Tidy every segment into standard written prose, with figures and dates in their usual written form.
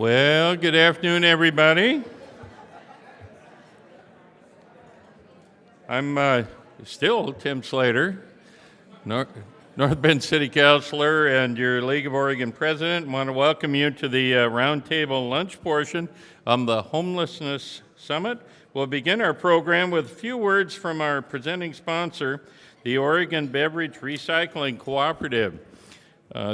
Well, good afternoon, everybody. I'm still Tim Slater, North Bend City Councilor and your League of Oregon President. I want to welcome you to the Roundtable lunch portion of the Homelessness Summit. We'll begin our program with a few words from our presenting sponsor, the Oregon Beverage Recycling Cooperative.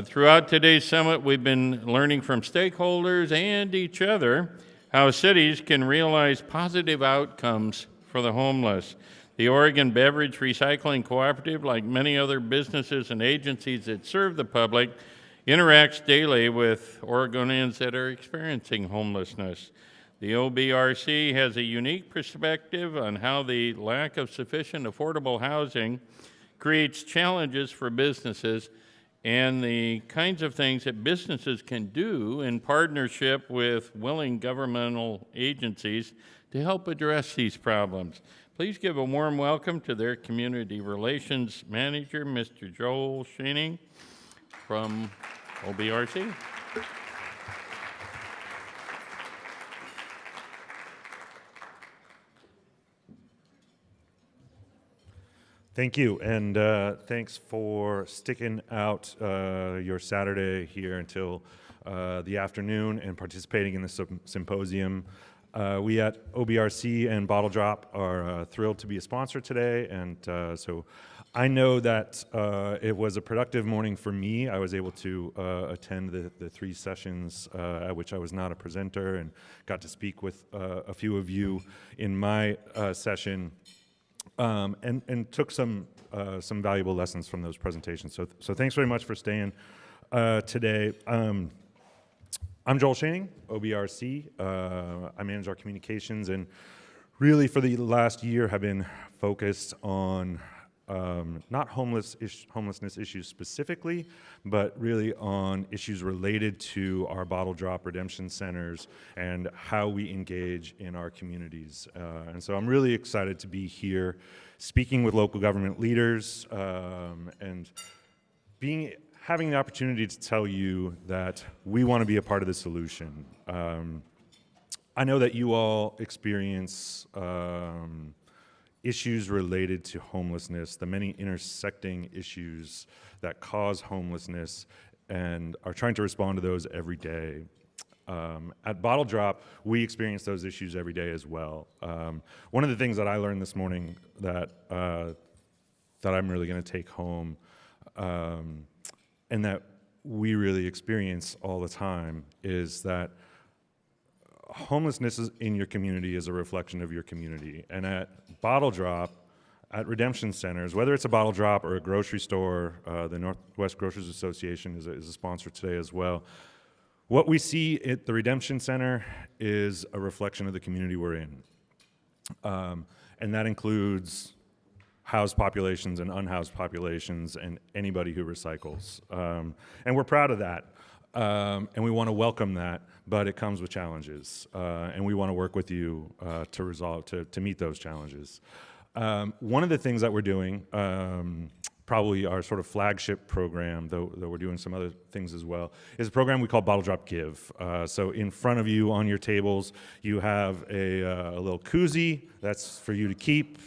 Throughout today's summit, we've been learning from stakeholders and each other how cities can realize positive outcomes for the homeless. The Oregon Beverage Recycling Cooperative, like many other businesses and agencies that serve the public, interacts daily with Oregonians that are experiencing homelessness. The OBRC has a unique perspective on how the lack of sufficient affordable housing creates challenges for businesses and the kinds of things that businesses can do in partnership with willing governmental agencies to help address these problems. Please give a warm welcome to their Community Relations Manager, Mr. Joel Scheening from OBRC. Thank you, and thanks for sticking out your Saturday here until the afternoon and participating in the symposium. We at OBRC and Bottle Drop are thrilled to be a sponsor today, and so I know that it was a productive morning for me. I was able to attend the three sessions at which I was not a presenter and got to speak with a few of you in my session. And took some valuable lessons from those presentations. So thanks very much for staying today. I'm Joel Scheening, OBRC. I manage our communications, and really for the last year have been focused on not homelessness issues specifically, but really on issues related to our bottle drop redemption centers and how we engage in our communities. And so I'm really excited to be here speaking with local government leaders and having the opportunity to tell you that we want to be a part of the solution. I know that you all experience issues related to homelessness, the many intersecting issues that cause homelessness, and are trying to respond to those every day. At Bottle Drop, we experience those issues every day as well. One of the things that I learned this morning that I'm really going to take home, and that we really experience all the time, is that homelessness in your community is a reflection of your community. And at Bottle Drop, at redemption centers, whether it's a bottle drop or a grocery store, the Northwest Grocers Association is a sponsor today as well. What we see at the redemption center is a reflection of the community we're in. And that includes housed populations and unhoused populations and anybody who recycles. And we're proud of that. And we want to welcome that, but it comes with challenges. And we want to work with you to meet those challenges. One of the things that we're doing, probably our sort of flagship program, though we're doing some other things as well, is a program we call Bottle Drop Give. So in front of you on your tables, you have a little koozie that's for you to keep.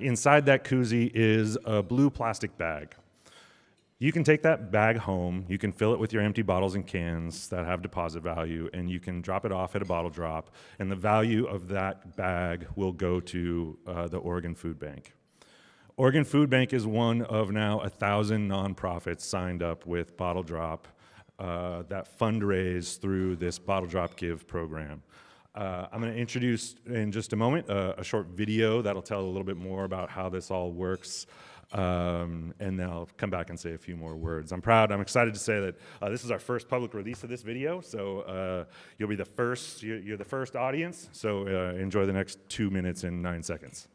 Inside that koozie is a blue plastic bag. You can take that bag home, you can fill it with your empty bottles and cans that have deposit value, and you can drop it off at a bottle drop, and the value of that bag will go to the Oregon Food Bank. Oregon Food Bank is one of now 1,000 nonprofits signed up with Bottle Drop that fundraise through this Bottle Drop Give program. I'm going to introduce in just a moment a short video that'll tell a little bit more about how this all works. And then I'll come back and say a few more words. I'm excited to say that this is our first public release of this video, so you'll be the first, you're the first audience, so enjoy the next 2 minutes and 9 seconds.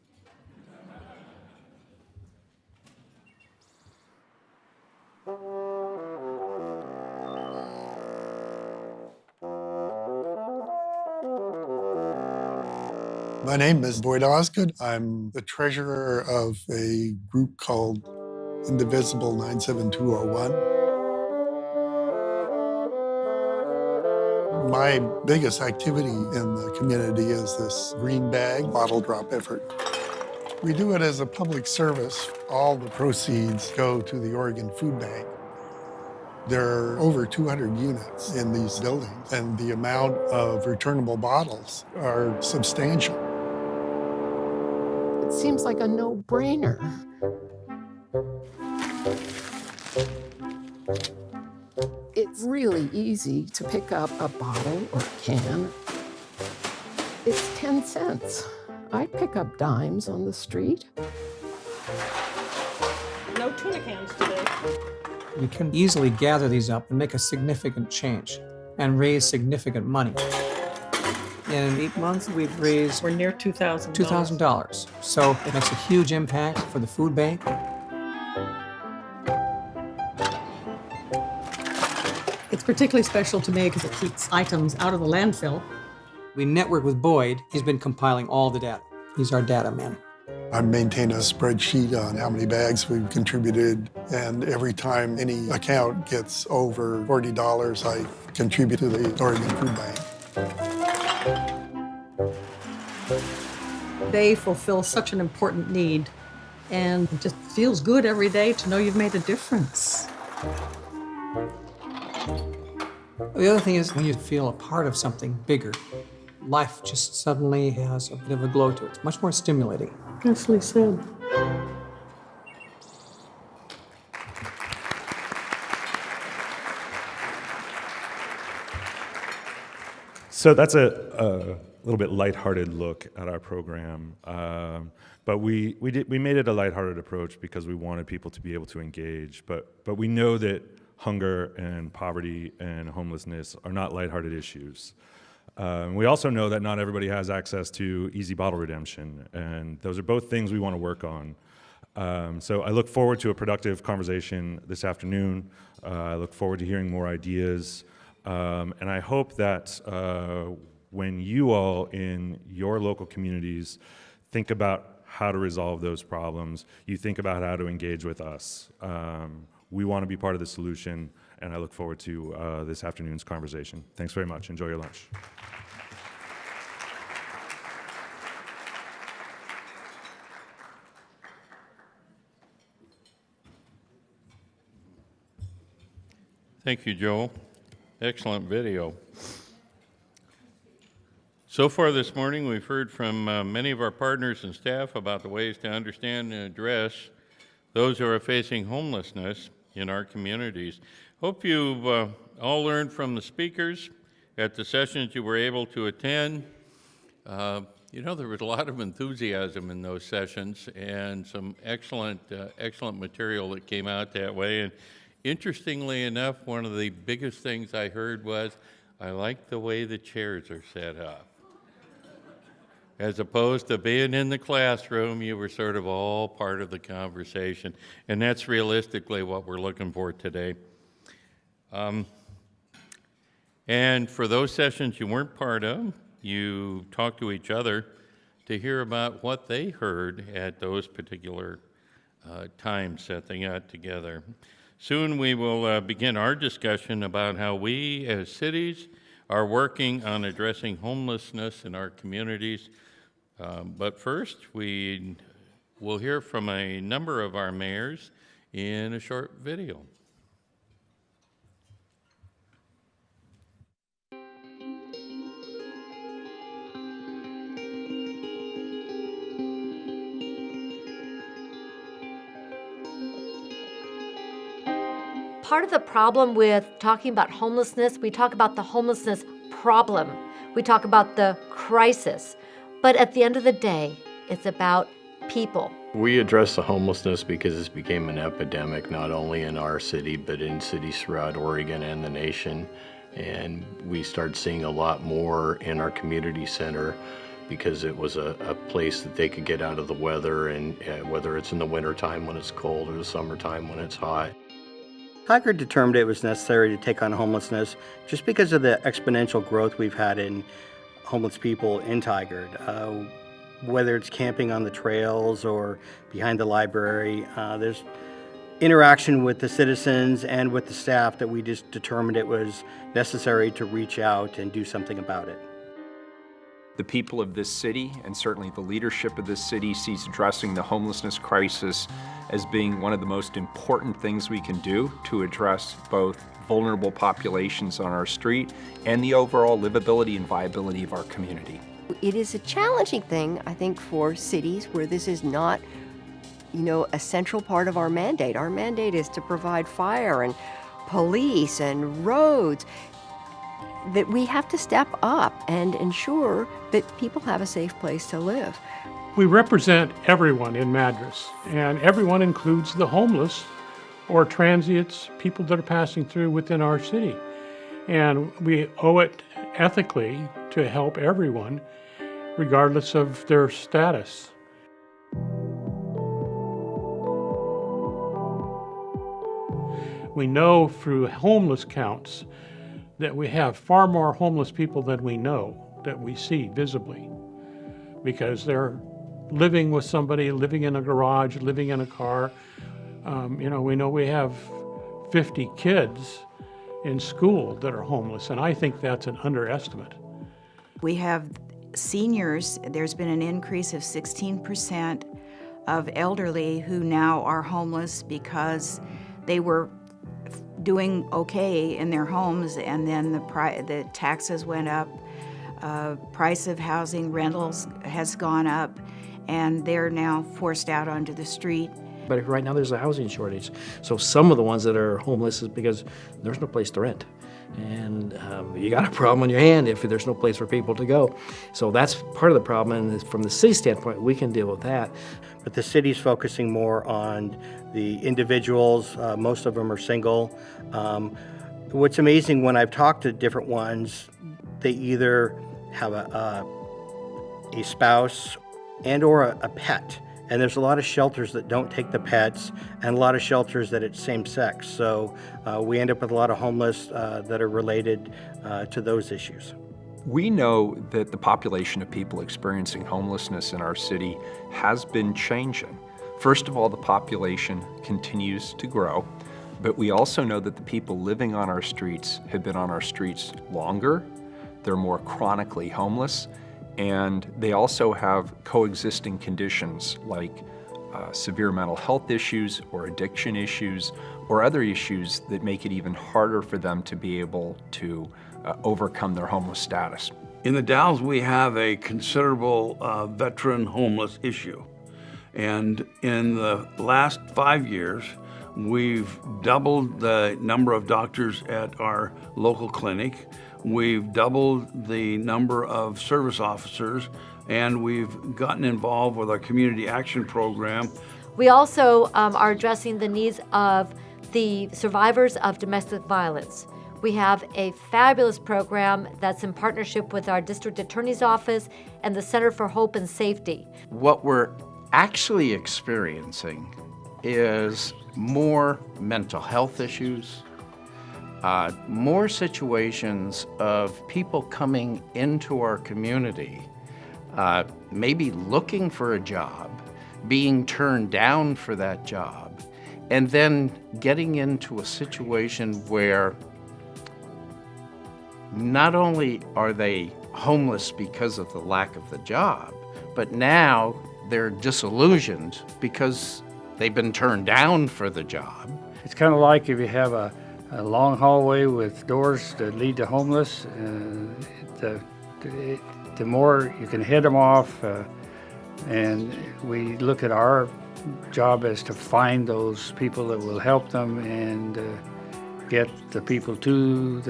My name is Boyd Osgood. I'm the treasurer of a group called Indivisible 97201. My biggest activity in the community is this green bag bottle drop effort. We do it as a public service. All the proceeds go to the Oregon Food Bank. There are over 200 units in these buildings, and the amount of returnable bottles are substantial. It seems like a no-brainer. It's really easy to pick up a bottle or a can. It's 10 cents. I pick up dimes on the street. No tuna cans today. You can easily gather these up and make a significant change and raise significant money. In 8 months, we've raised We're near $2,000. $2,000. So it makes a huge impact for the food bank. It's particularly special to me because it keeps items out of the landfill. We network with Boyd. He's been compiling all the data. He's our data man. I maintain a spreadsheet on how many bags we've contributed, and every time any account gets over $40, I contribute to the Oregon Food Bank. They fulfill such an important need, and it just feels good every day to know you've made a difference. The other thing is when you feel a part of something bigger, life just suddenly has a bit of a glow to it. It's much more stimulating. Nicely said. So that's a little bit lighthearted look at our program, but we made it a lighthearted approach because we wanted people to be able to engage. But we know that hunger and poverty and homelessness are not lighthearted issues. We also know that not everybody has access to easy bottle redemption, and those are both things we want to work on. So I look forward to a productive conversation this afternoon. I look forward to hearing more ideas, and I hope that when you all in your local communities think about how to resolve those problems, you think about how to engage with us. We want to be part of the solution, and I look forward to this afternoon's conversation. Thanks very much. Enjoy your lunch. Thank you, Joel. Excellent video. So far this morning, we've heard from many of our partners and staff about the ways to understand and address those who are facing homelessness in our communities. Hope you've all learned from the speakers at the sessions you were able to attend. You know, there was a lot of enthusiasm in those sessions and some excellent material that came out that way. And interestingly enough, one of the biggest things I heard was, I like the way the chairs are set up. As opposed to being in the classroom, you were sort of all part of the conversation. And that's realistically what we're looking for today. And for those sessions you weren't part of, you talked to each other to hear about what they heard at those particular times that they got together. Soon we will begin our discussion about how we as cities are working on addressing homelessness in our communities. But first, we will hear from a number of our mayors in a short video. Part of the problem with talking about homelessness, we talk about the homelessness problem. We talk about the crisis. But at the end of the day, it's about people. We address the homelessness because this became an epidemic, not only in our city, but in cities throughout Oregon and the nation. And we started seeing a lot more in our community center because it was a place that they could get out of the weather, and whether it's in the wintertime when it's cold or the summertime when it's hot. Tigard determined it was necessary to take on homelessness just because of the exponential growth we've had in homeless people in Tigard. Whether it's camping on the trails or behind the library, interaction with the citizens and with the staff that we just determined it was necessary to reach out and do something about it. The people of this city, and certainly the leadership of this city, sees addressing the homelessness crisis as being one of the most important things we can do to address both vulnerable populations on our street and the overall livability and viability of our community. It is a challenging thing, I think, for cities where this is not, a central part of our mandate. Our mandate is to provide fire and police and roads. That we have to step up and ensure that people have a safe place to live. We represent everyone in Madras, and everyone includes the homeless or transients, people that are passing through within our city. And we owe it ethically to help everyone, regardless of their status. We know through homeless counts that we have far more homeless people than we know, that we see visibly, because they're living with somebody, living in a garage, living in a car. We know we have 50 kids in school that are homeless, and I think that's an underestimate. We have seniors. There's been an increase of 16% of elderly who now are homeless because they were doing okay in their homes, and then the taxes went up, price of housing rentals has gone up, and they're now forced out onto the street. But right now there's a housing shortage, so some of the ones that are homeless is because there's no place to rent. And you got a problem on your hand if there's no place for people to go. So that's part of the problem, and from the city standpoint, we can deal with that. But the city's focusing more on the individuals. Most of them are single. What's amazing, when I've talked to different ones, they either have a spouse and or a pet. And there's a lot of shelters that don't take the pets, and a lot of shelters that it's same sex. So we end up with a lot of homeless that are related to those issues. We know that the population of people experiencing homelessness in our city has been changing. First of all, the population continues to grow, but we also know that the people living on our streets have been on our streets longer, they're more chronically homeless, and they also have coexisting conditions like severe mental health issues or addiction issues or other issues that make it even harder for them to be able to overcome their homeless status. In the Dalles, we have a considerable veteran homeless issue. And in the last 5 years, we've doubled the number of doctors at our local clinic. We've doubled the number of service officers, and we've gotten involved with our community action program. We also are addressing the needs of the survivors of domestic violence. We have a fabulous program that's in partnership with our district attorney's office and the Center for Hope and Safety. What we're actually experiencing is more mental health issues, more situations of people coming into our community, maybe looking for a job, being turned down for that job, and then getting into a situation where not only are they homeless because of the lack of the job, but now they're disillusioned because they've been turned down for the job. It's kind of like if you have a long hallway with doors that lead to homeless, the more you can head them off, and we look at our job as to find those people that will help them and get the people to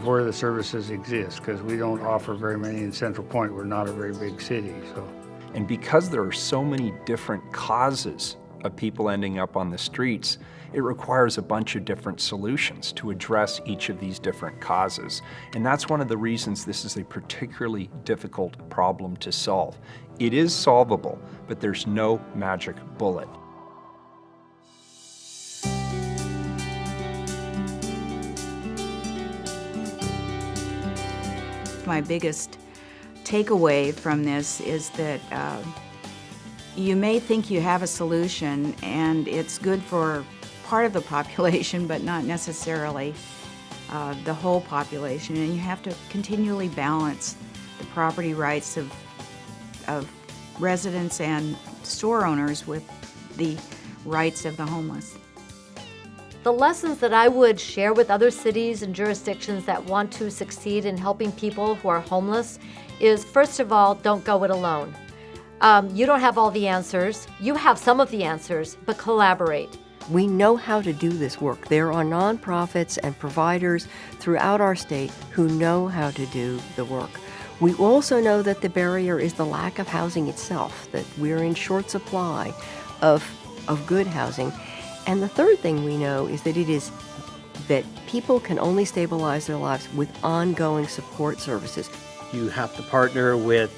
where the services exist, because we don't offer very many in Central Point. We're not a very big city. So. And because there are so many different causes of people ending up on the streets, it requires a bunch of different solutions to address each of these different causes. And that's one of the reasons this is a particularly difficult problem to solve. It is solvable, but there's no magic bullet. My biggest takeaway from this is that you may think you have a solution and it's good for part of the population, but not necessarily the whole population. And you have to continually balance the property rights of residents and store owners with the rights of the homeless. The lessons that I would share with other cities and jurisdictions that want to succeed in helping people who are homeless is, first of all, don't go it alone. You don't have all the answers. You have some of the answers, but collaborate. We know how to do this work. There are nonprofits and providers throughout our state who know how to do the work. We also know that the barrier is the lack of housing itself, that we're in short supply of good housing. And the third thing we know is that people can only stabilize their lives with ongoing support services. You have to partner with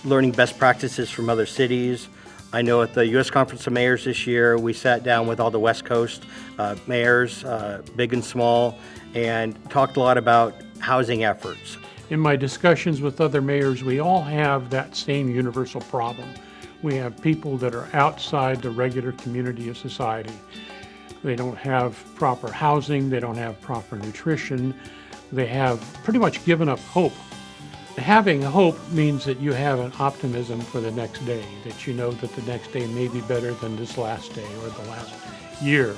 learning best practices from other cities. I know at the U.S. Conference of Mayors this year, we sat down with all the West Coast mayors, big and small, and talked a lot about housing efforts. In my discussions with other mayors, we all have that same universal problem. We have people that are outside the regular community of society. They don't have proper housing, they don't have proper nutrition, they have pretty much given up hope. Having hope means that you have an optimism for the next day, that you know that the next day may be better than this last day or the last year.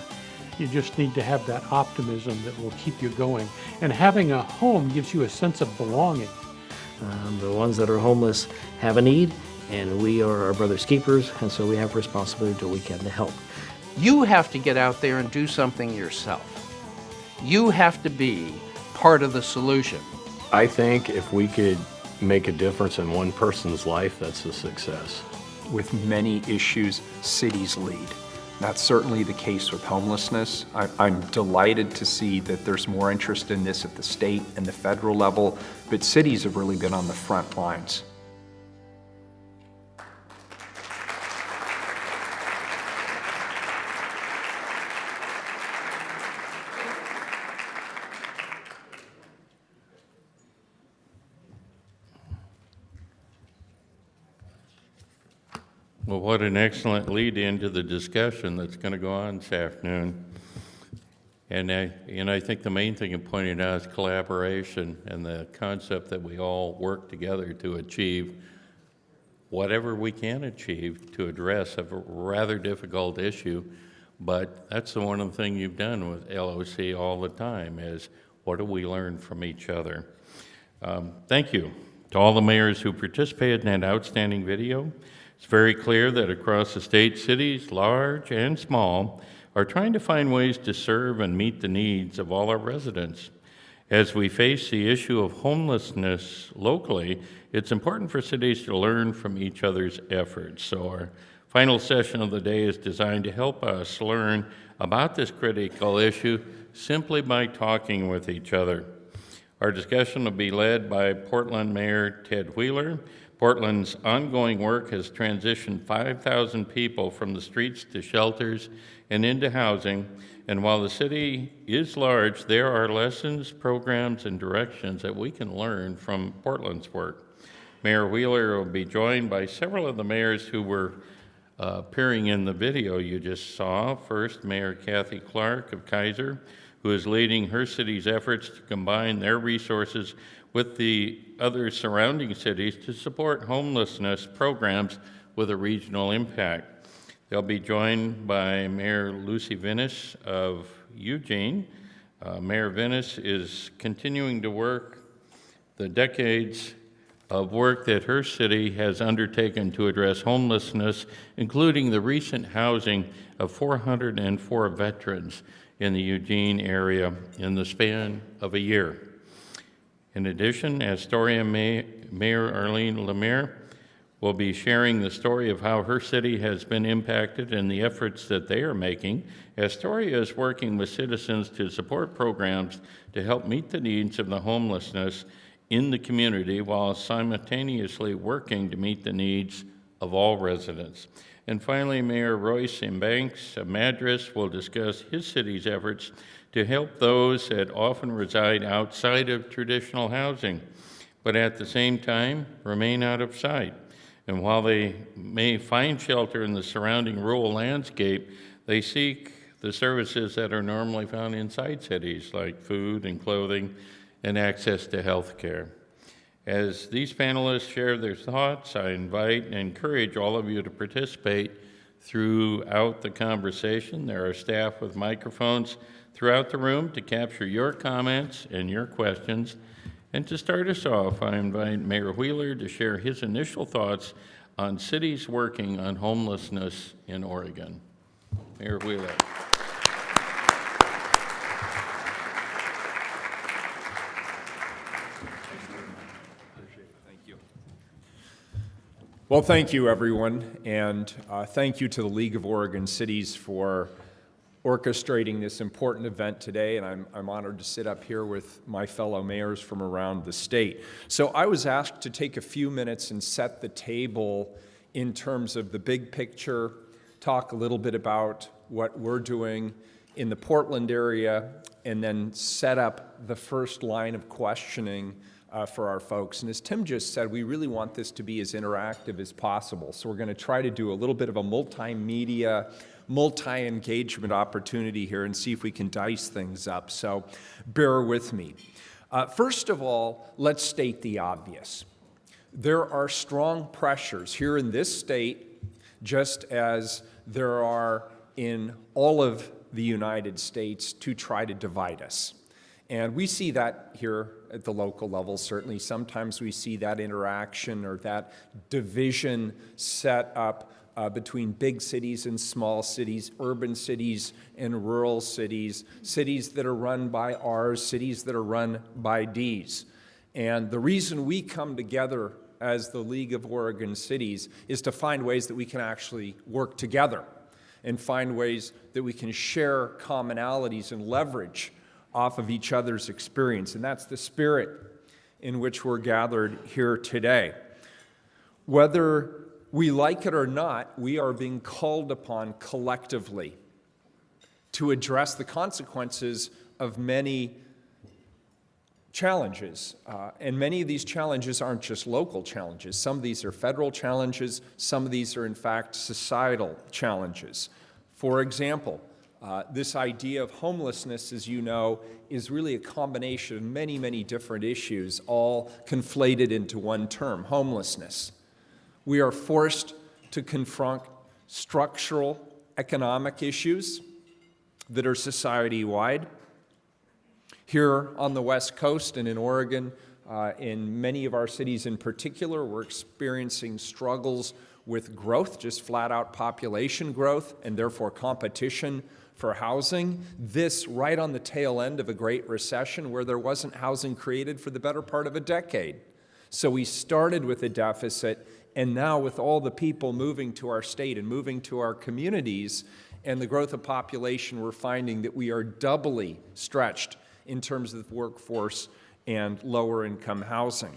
You just need to have that optimism that will keep you going. And having a home gives you a sense of belonging. The ones that are homeless have a need, and we are our brother's keepers, and so we have responsibility to do what we can to help. You have to get out there and do something yourself. You have to be part of the solution. I think if we could make a difference in one person's life, that's a success. With many issues, cities lead. That's certainly the case with homelessness. I'm delighted to see that there's more interest in this at the state and the federal level, but cities have really been on the front lines. Well, what an excellent lead into the discussion that's going to go on this afternoon. And I think the main thing you pointed out is collaboration and the concept that we all work together to achieve whatever we can achieve to address a rather difficult issue. But that's the one thing you've done with LOC all the time is what do we learn from each other? Thank you to all the mayors who participated in that outstanding video. It's very clear that across the state, cities, large and small, are trying to find ways to serve and meet the needs of all our residents. As we face the issue of homelessness locally, it's important for cities to learn from each other's efforts. So our final session of the day is designed to help us learn about this critical issue simply by talking with each other. Our discussion will be led by Portland Mayor Ted Wheeler. Portland's ongoing work has transitioned 5,000 people from the streets to shelters and into housing. And while the city is large, there are lessons, programs, and directions that we can learn from Portland's work. Mayor Wheeler will be joined by several of the mayors who were appearing in the video you just saw. First, Mayor Kathy Clark of Kaiser, who is leading her city's efforts to combine their resources with the other surrounding cities to support homelessness programs with a regional impact. They'll be joined by Mayor Lucy Vinnis of Eugene. Mayor Vinnis is continuing to work the decades of work that her city has undertaken to address homelessness, including the recent housing of 404 veterans in the Eugene area in the span of a year. In addition, Astoria Mayor Arlene Lemire will be sharing the story of how her city has been impacted and the efforts that they are making. Astoria is working with citizens to support programs to help meet the needs of the homelessness in the community while simultaneously working to meet the needs of all residents. And finally, Mayor Royce Banks of Madras will discuss his city's efforts to help those that often reside outside of traditional housing, but at the same time remain out of sight. And while they may find shelter in the surrounding rural landscape, they seek the services that are normally found inside cities, like food and clothing and access to health care. As these panelists share their thoughts, I invite and encourage all of you to participate throughout the conversation. There are staff with microphones throughout the room to capture your comments and your questions. And to start us off, I invite Mayor Wheeler to share his initial thoughts on cities working on homelessness in Oregon. Mayor Wheeler. Well, thank you, everyone, and thank you to the League of Oregon Cities for orchestrating this important event today, and I'm honored to sit up here with my fellow mayors from around the state. So I was asked to take a few minutes and set the table in terms of the big picture, talk a little bit about what we're doing in the Portland area, and then set up the first line of questioning for our folks. And as Tim just said, we really want this to be as interactive as possible. So we're going to try to do a little bit of a multimedia, multi-engagement opportunity here and see if we can dice things up. So bear with me. First of all, let's state the obvious. There are strong pressures here in this state, just as there are in all of the United States, to try to divide us. And we see that here at the local level, certainly. Sometimes we see that interaction or that division set up between big cities and small cities, urban cities and rural cities, cities that are run by R's, cities that are run by D's. And the reason we come together as the League of Oregon Cities is to find ways that we can actually work together and find ways that we can share commonalities and leverage off of each other's experience. And that's the spirit in which we're gathered here today. Whether we like it or not, we are being called upon collectively to address the consequences of many challenges. And many of these challenges aren't just local challenges. Some of these are federal challenges. Some of these are, in fact, societal challenges. For example, this idea of homelessness, as you know, is really a combination of many, many different issues, all conflated into one term, homelessness. We are forced to confront structural economic issues that are society-wide. Here on the West Coast and in Oregon, in many of our cities in particular, we're experiencing struggles with growth, just flat-out population growth, and therefore competition for housing. This right on the tail end of a Great Recession where there wasn't housing created for the better part of a decade. So we started with a deficit, and now with all the people moving to our state and moving to our communities and the growth of population, we're finding that we are doubly stretched in terms of the workforce and lower income housing.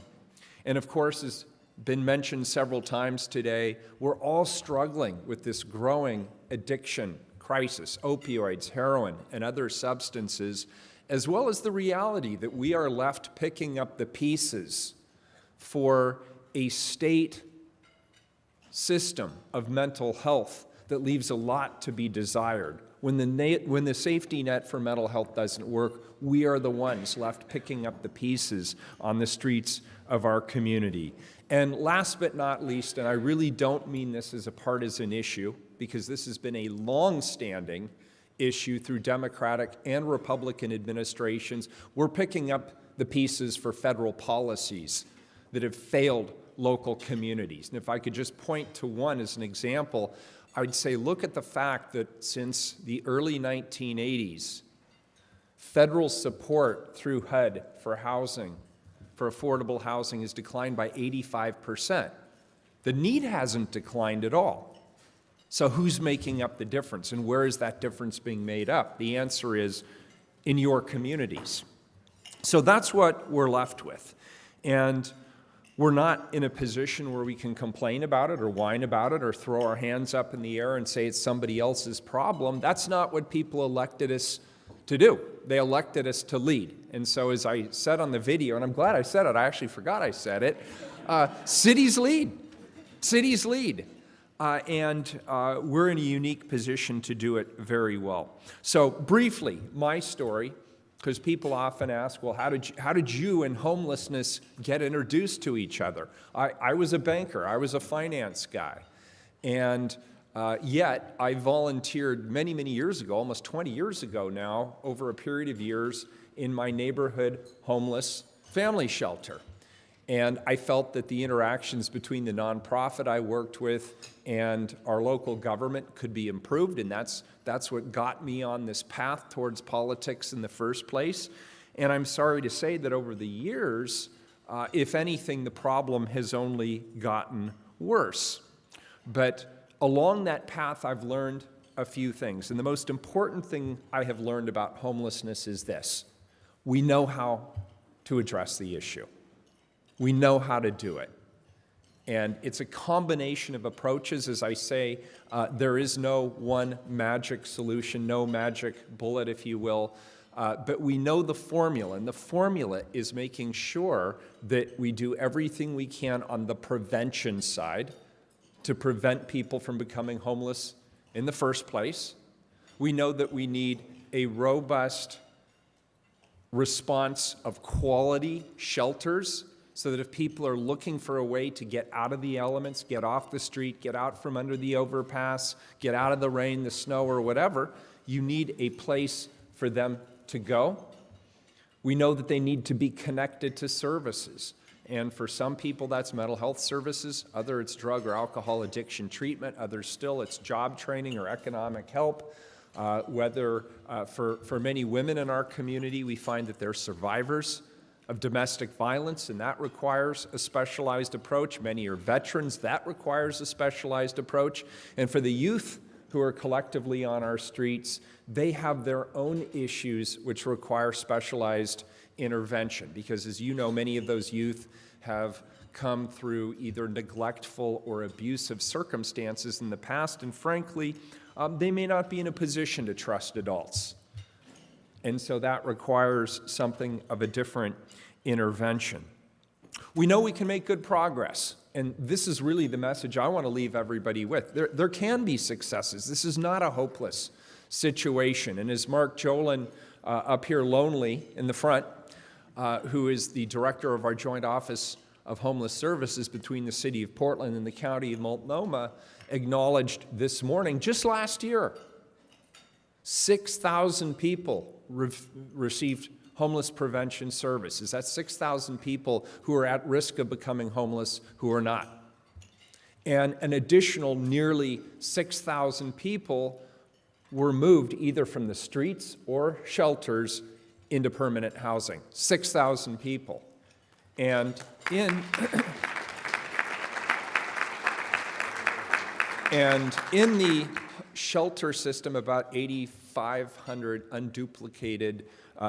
And of course, as been mentioned several times today, we're all struggling with this growing addiction crisis, opioids, heroin, and other substances, as well as the reality that we are left picking up the pieces for a state system of mental health that leaves a lot to be desired. When the safety net for mental health doesn't work, we are the ones left picking up the pieces on the streets of our community. And last but not least, and I really don't mean this as a partisan issue, because this has been a long-standing issue through Democratic and Republican administrations, we're picking up the pieces for federal policies that have failed local communities. And if I could just point to one as an example, I'd say look at the fact that since the early 1980s, federal support through HUD for housing, for affordable housing, has declined by 85%. The need hasn't declined at all. So who's making up the difference, and where is that difference being made up? The answer is in your communities. So that's what we're left with. And we're not in a position where we can complain about it or whine about it or throw our hands up in the air and say it's somebody else's problem. That's not what people elected us to do. They elected us to lead. And so as I said on the video, and I'm glad I said it, I actually forgot I said it, cities lead. Cities lead. and we're in a unique position to do it very well. So briefly, my story, because people often ask, well, how did you and homelessness get introduced to each other? I was a banker. I was a finance guy. And yet I volunteered many, many years ago, almost 20 years ago now, over a period of years in my neighborhood homeless family shelter. And I felt that the interactions between the nonprofit I worked with and our local government could be improved, and that's what got me on this path towards politics in the first place. And I'm sorry to say that over the years, if anything, the problem has only gotten worse. But along that path, I've learned a few things. And the most important thing I have learned about homelessness is this: we know how to address the issue. We know how to do it. And it's a combination of approaches. As I say, there is no one magic solution, no magic bullet, if you will. But we know the formula, and the formula is making sure that we do everything we can on the prevention side to prevent people from becoming homeless in the first place. We know that we need a robust response of quality shelters, so that if people are looking for a way to get out of the elements, get off the street, get out from under the overpass, get out of the rain, the snow, or whatever, you need a place for them to go. We know that they need to be connected to services. And for some people, that's mental health services. Other, it's drug or alcohol addiction treatment. Others still, it's job training or economic help. For many women in our community, we find that they're survivors of domestic violence, and that requires a specialized approach. Many are veterans. That requires a specialized approach. And for the youth who are collectively on our streets, they have their own issues which require specialized intervention, because as you know, many of those youth have come through either neglectful or abusive circumstances in the past, and frankly, they may not be in a position to trust adults. And so that requires something of a different intervention. We know we can make good progress, and this is really the message I want to leave everybody with. There can be successes. This is not a hopeless situation. And as Mark Jolin, up here lonely in the front, who is the director of our Joint Office of Homeless Services between the City of Portland and the County of Multnomah, acknowledged this morning, just last year, 6,000 people received homeless prevention services. That's 6,000 people who are at risk of becoming homeless who are not. And an additional nearly 6,000 people were moved either from the streets or shelters into permanent housing. 6,000 people. And in the shelter system, about 8,500 unduplicated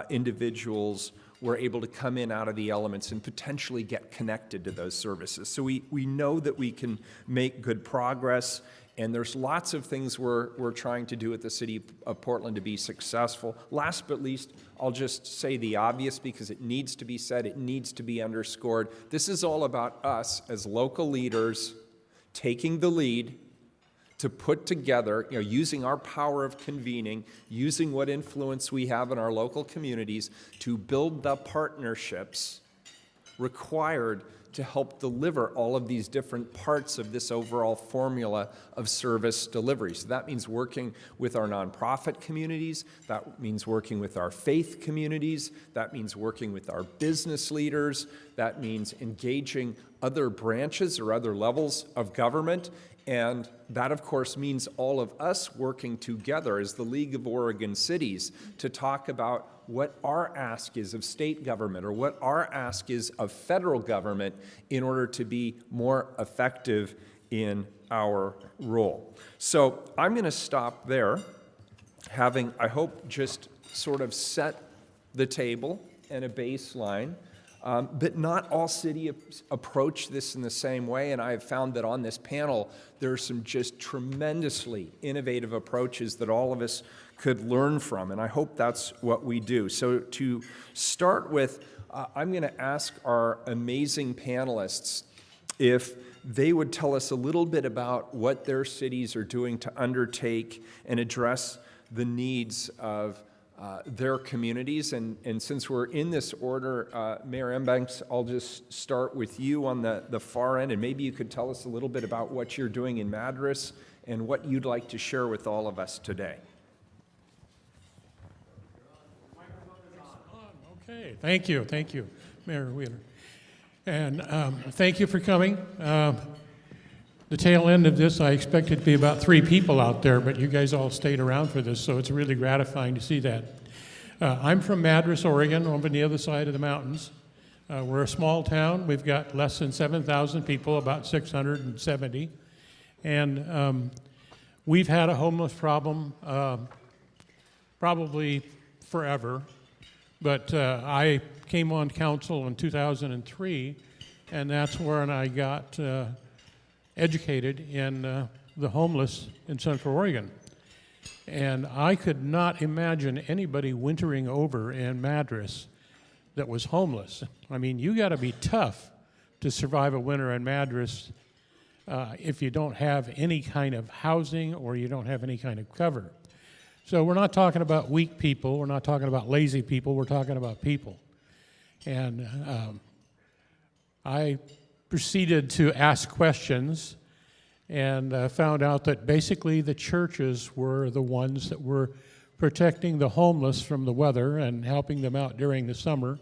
individuals were able to come in out of the elements and potentially get connected to those services. So we know that we can make good progress, and there's lots of things we're trying to do at the City of Portland to be successful. Last but least, I'll just say the obvious because it needs to be said, it needs to be underscored. This is all about us as local leaders taking the lead to put together, using our power of convening, using what influence we have in our local communities to build the partnerships required to help deliver all of these different parts of this overall formula of service delivery. So that means working with our nonprofit communities, that means working with our faith communities, that means working with our business leaders, that means engaging other branches or other levels of government. And that, of course, means all of us working together as the League of Oregon Cities to talk about what our ask is of state government or what our ask is of federal government in order to be more effective in our role. So I'm going to stop there, having, I hope, just sort of set the table and a baseline. But not all cities approach this in the same way, and I have found that on this panel, there are some just tremendously innovative approaches that all of us could learn from, and I hope that's what we do. So to start with, I'm going to ask our amazing panelists if they would tell us a little bit about what their cities are doing to undertake and address the needs of their communities. And since we're in this order, Mayor Embanks, I'll just start with you on the far end, and maybe you could tell us a little bit about what you're doing in Madras and what you'd like to share with all of us today. Okay, thank you, Mayor Wheeler. And thank you for coming. The tail end of this, I expected to be about 3 people out there, but you guys all stayed around for this, so it's really gratifying to see that. I'm from Madras, Oregon, over on the other side of the mountains. We're a small town. We've got less than 7,000 people, about 670. And we've had a homeless problem probably forever. But I came on council in 2003, and that's when I got educated in the homeless in Central Oregon. And I could not imagine anybody wintering over in Madras that was homeless. I mean, you got to be tough to survive a winter in Madras if you don't have any kind of housing or you don't have any kind of cover. So we're not talking about weak people, we're not talking about lazy people, we're talking about people. And I proceeded to ask questions and found out that basically the churches were the ones that were protecting the homeless from the weather and helping them out during the summer.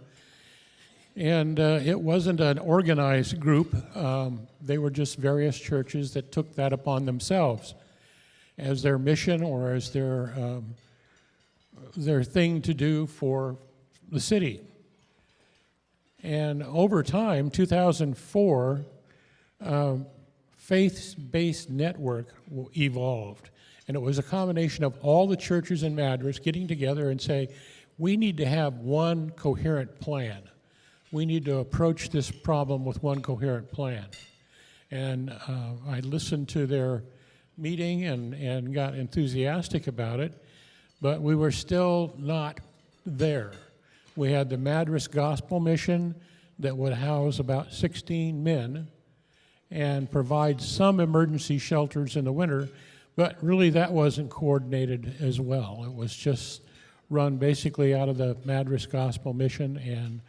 And it wasn't an organized group. They were just various churches that took that upon themselves as their mission or as their thing to do for the city. And over time, 2004, faith-based network evolved. And it was a combination of all the churches in Madras getting together and say, we need to have one coherent plan. We need to approach this problem with one coherent plan. And I listened to their meeting and got enthusiastic about it, but we were still not there. We had the Madras Gospel Mission that would house about 16 men and provide some emergency shelters in the winter, but really that wasn't coordinated as well. It was just run basically out of the Madras Gospel Mission, and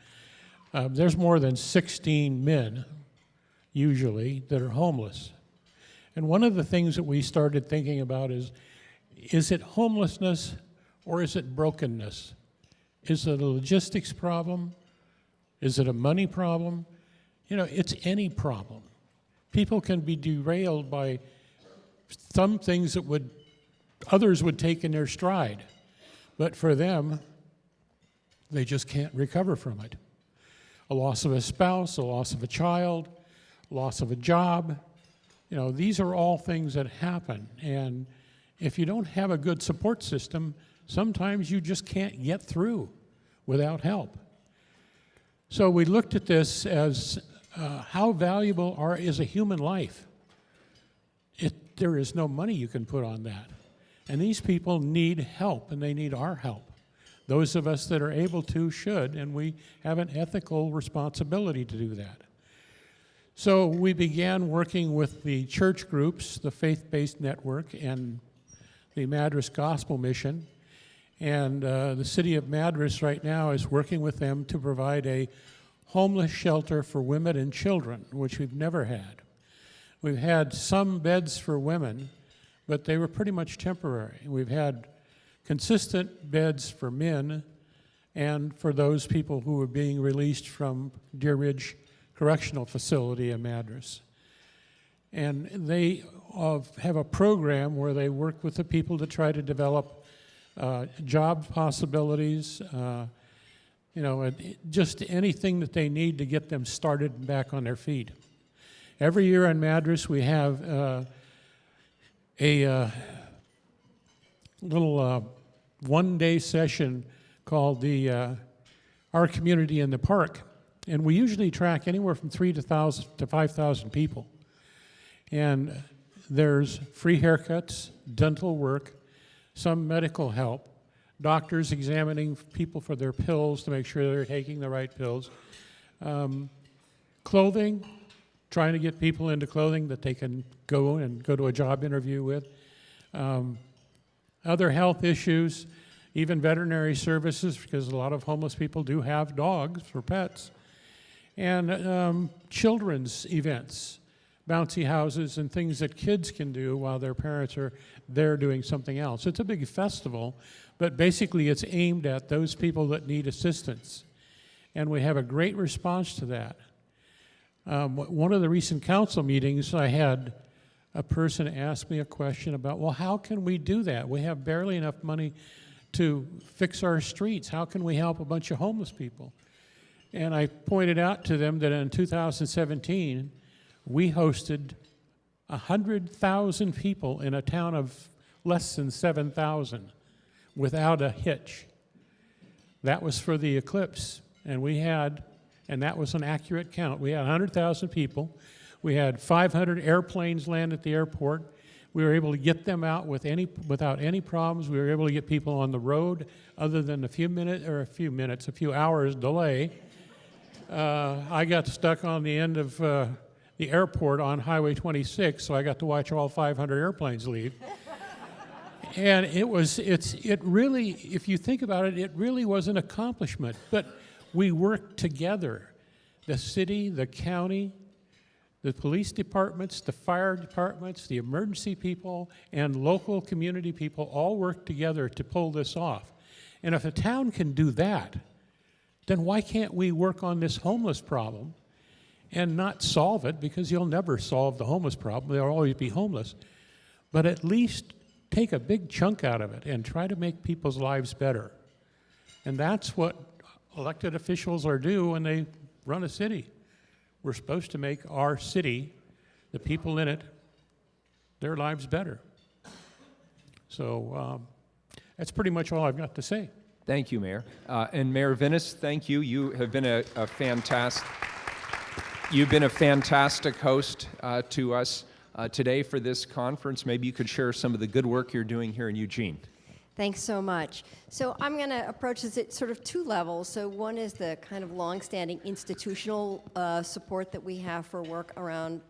there's more than 16 men usually that are homeless. And one of the things that we started thinking about is it homelessness or is it brokenness? Is it a logistics problem? Is it a money problem? You know, it's any problem. People can be derailed by some things that others would take in their stride. But for them, they just can't recover from it. A loss of a spouse, a loss of a child, loss of a job. You know, these are all things that happen. And if you don't have a good support system, sometimes you just can't get through without help. So we looked at this as how valuable is a human life. There is no money you can put on that. And these people need help, and they need our help. Those of us that are able to should, and we have an ethical responsibility to do that. So we began working with the church groups, the faith-based network, and the Madras Gospel Mission. And the city of Madras right now is working with them to provide a homeless shelter for women and children, which we've never had. We've had some beds for women, but they were pretty much temporary. We've had consistent beds for men and for those people who were being released from Deer Ridge Correctional Facility in Madras. And they have a program where they work with the people to try to develop job possibilities, just anything that they need to get them started and back on their feet. Every year in Madras, we have a little one-day session called the Our Community in the Park. And we usually track anywhere from 3,000 to 5,000 people. And there's free haircuts, dental work, some medical help, doctors examining people for their pills to make sure they're taking the right pills, clothing, trying to get people into clothing that they can go to a job interview with. Other health issues, even veterinary services, because a lot of homeless people do have dogs for pets. And children's events, bouncy houses and things that kids can do while their parents are there doing something else. It's a big festival, but basically it's aimed at those people that need assistance. And we have a great response to that. One of the recent council meetings, I had a person ask me a question about, well, how can we do that? We have barely enough money to fix our streets. How can we help a bunch of homeless people? And I pointed out to them that in 2017, we hosted 100,000 people in a town of less than 7,000 without a hitch. That was for the eclipse. And that was an accurate count. We had 100,000 people. We had 500 airplanes land at the airport. We were able to get them out without any problems. We were able to get people on the road other than a few hours delay. I got stuck on the end of the airport on Highway 26, so I got to watch all 500 airplanes leave. And it really, if you think about it, it really was an accomplishment. But we worked together. The city, the county, the police departments, the fire departments, the emergency people, and local community people all worked together to pull this off. And if a town can do that, then why can't we work on this homeless problem and not solve it, because you'll never solve the homeless problem. There'll always be homeless. But at least take a big chunk out of it and try to make people's lives better. And that's what elected officials are do when they run a city. We're supposed to make our city, the people in it, their lives better. So that's pretty much all I've got to say. Thank you, Mayor. And Mayor Vinnis, thank you. You have been a fantastic host to us today for this conference. Maybe you could share some of the good work you're doing here in Eugene. Thanks so much. So I'm going to approach this at sort of two levels. So one is the kind of longstanding institutional support that we have for work around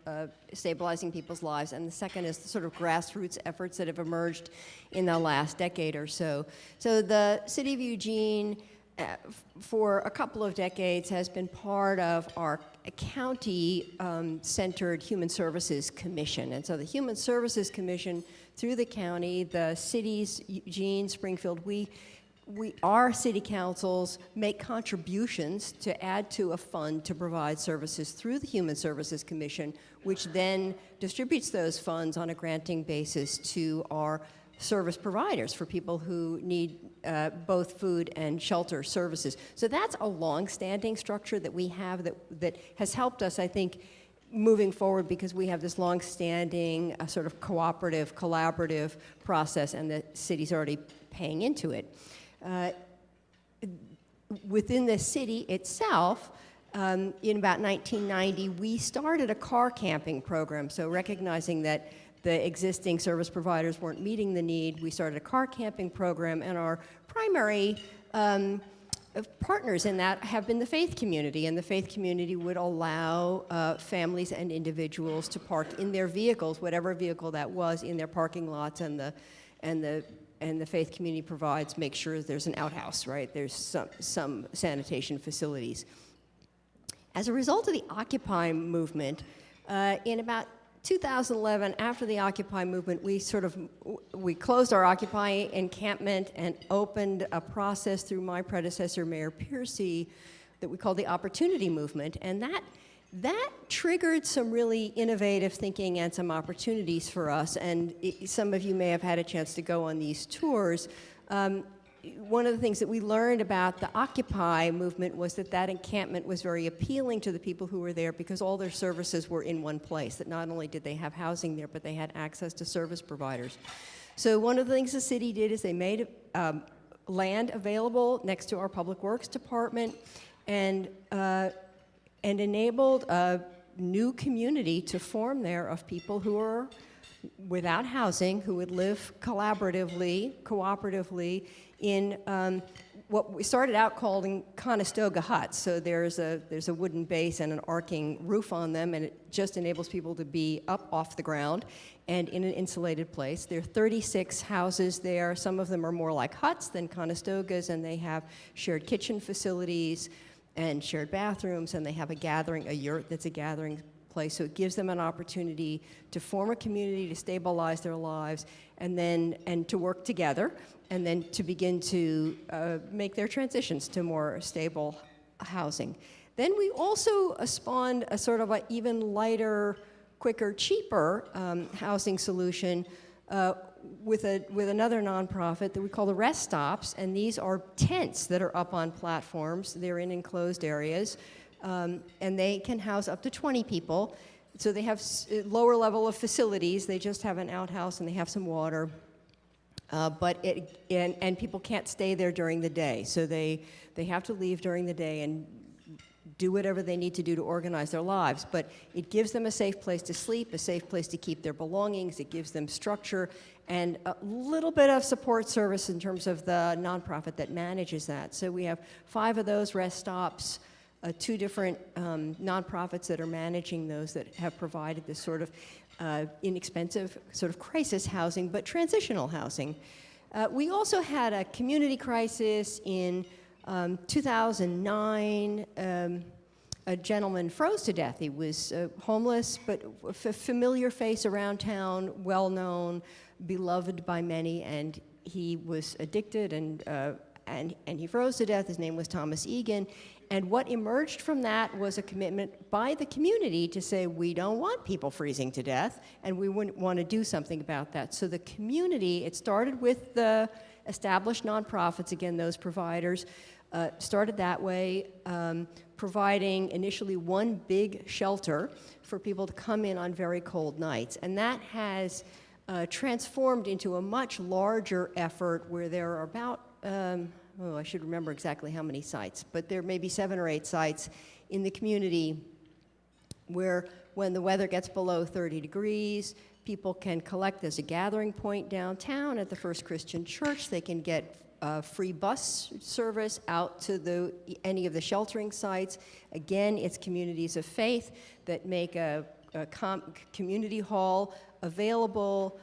stabilizing people's lives, and the second is the sort of grassroots efforts that have emerged in the last decade or so. So the City of Eugene, for a couple of decades, has been part of our county-centered Human Services Commission. And so the Human Services Commission, through the county, the cities, Eugene, Springfield, our city councils make contributions to add to a fund to provide services through the Human Services Commission, which then distributes those funds on a granting basis to our service providers for people who need both food and shelter services. So that's a long-standing structure that we have that has helped us, I think, moving forward, because we have this long-standing sort of cooperative, collaborative process, and the city's already paying into it. Within the city itself, in about 1990, we started a car camping program. So recognizing that the existing service providers weren't meeting the need, we started a car camping program, and our primary partners in that have been the faith community, and the faith community would allow families and individuals to park in their vehicles, whatever vehicle that was, in their parking lots, and the faith community provides, make sure there's an outhouse, right? There's some sanitation facilities. As a result of the Occupy movement, in about 2011, after the Occupy movement, we closed our Occupy encampment and opened a process through my predecessor, Mayor Piercy, that we called the Opportunity Movement, and that triggered some really innovative thinking and some opportunities for us. And some of you may have had a chance to go on these tours. One of the things that we learned about the Occupy movement was that encampment was very appealing to the people who were there, because all their services were in one place, that not only did they have housing there, but they had access to service providers. So one of the things the city did is they made land available next to our Public Works Department and enabled a new community to form there of people who are without housing, who would live collaboratively, cooperatively in what we started out calling Conestoga huts. So there's a wooden base and an arcing roof on them, and it just enables people to be up off the ground and in an insulated place. There are 36 houses there. Some of them are more like huts than Conestogas, and they have shared kitchen facilities and shared bathrooms, and they have a yurt that's a gathering place. So it gives them an opportunity to form a community, to stabilize their lives, and to work together, and then to begin to make their transitions to more stable housing. Then we also spawned a sort of an even lighter, quicker, cheaper housing solution with another nonprofit that we call the Rest Stops, and these are tents that are up on platforms. They're in enclosed areas, and they can house up to 20 people. So they have lower level of facilities. They just have an outhouse and they have some water, and people can't stay there during the day. So they have to leave during the day and do whatever they need to do to organize their lives. But it gives them a safe place to sleep, a safe place to keep their belongings. It gives them structure and a little bit of support service in terms of the nonprofit that manages that. So we have 5 of those Rest Stops, 2 different nonprofits that are managing those, that have provided this sort of inexpensive sort of crisis housing, but transitional housing. We also had a community crisis in 2009. A gentleman froze to death. He was homeless, but a familiar face around town, well-known, beloved by many, and he was addicted, and he froze to death. His name was Thomas Egan. And what emerged from that was a commitment by the community to say, we don't want people freezing to death, and we wouldn't want to do something about that. So the community, it started with the established nonprofits, again, those providers, started that way, providing initially one big shelter for people to come in on very cold nights. And that has transformed into a much larger effort where there are about, I should remember exactly how many sites, but there may be 7 or 8 sites in the community where when the weather gets below 30 degrees, people can collect as a gathering point downtown at the First Christian Church. They can get free bus service out to any of the sheltering sites. Again, it's communities of faith that make a community hall available.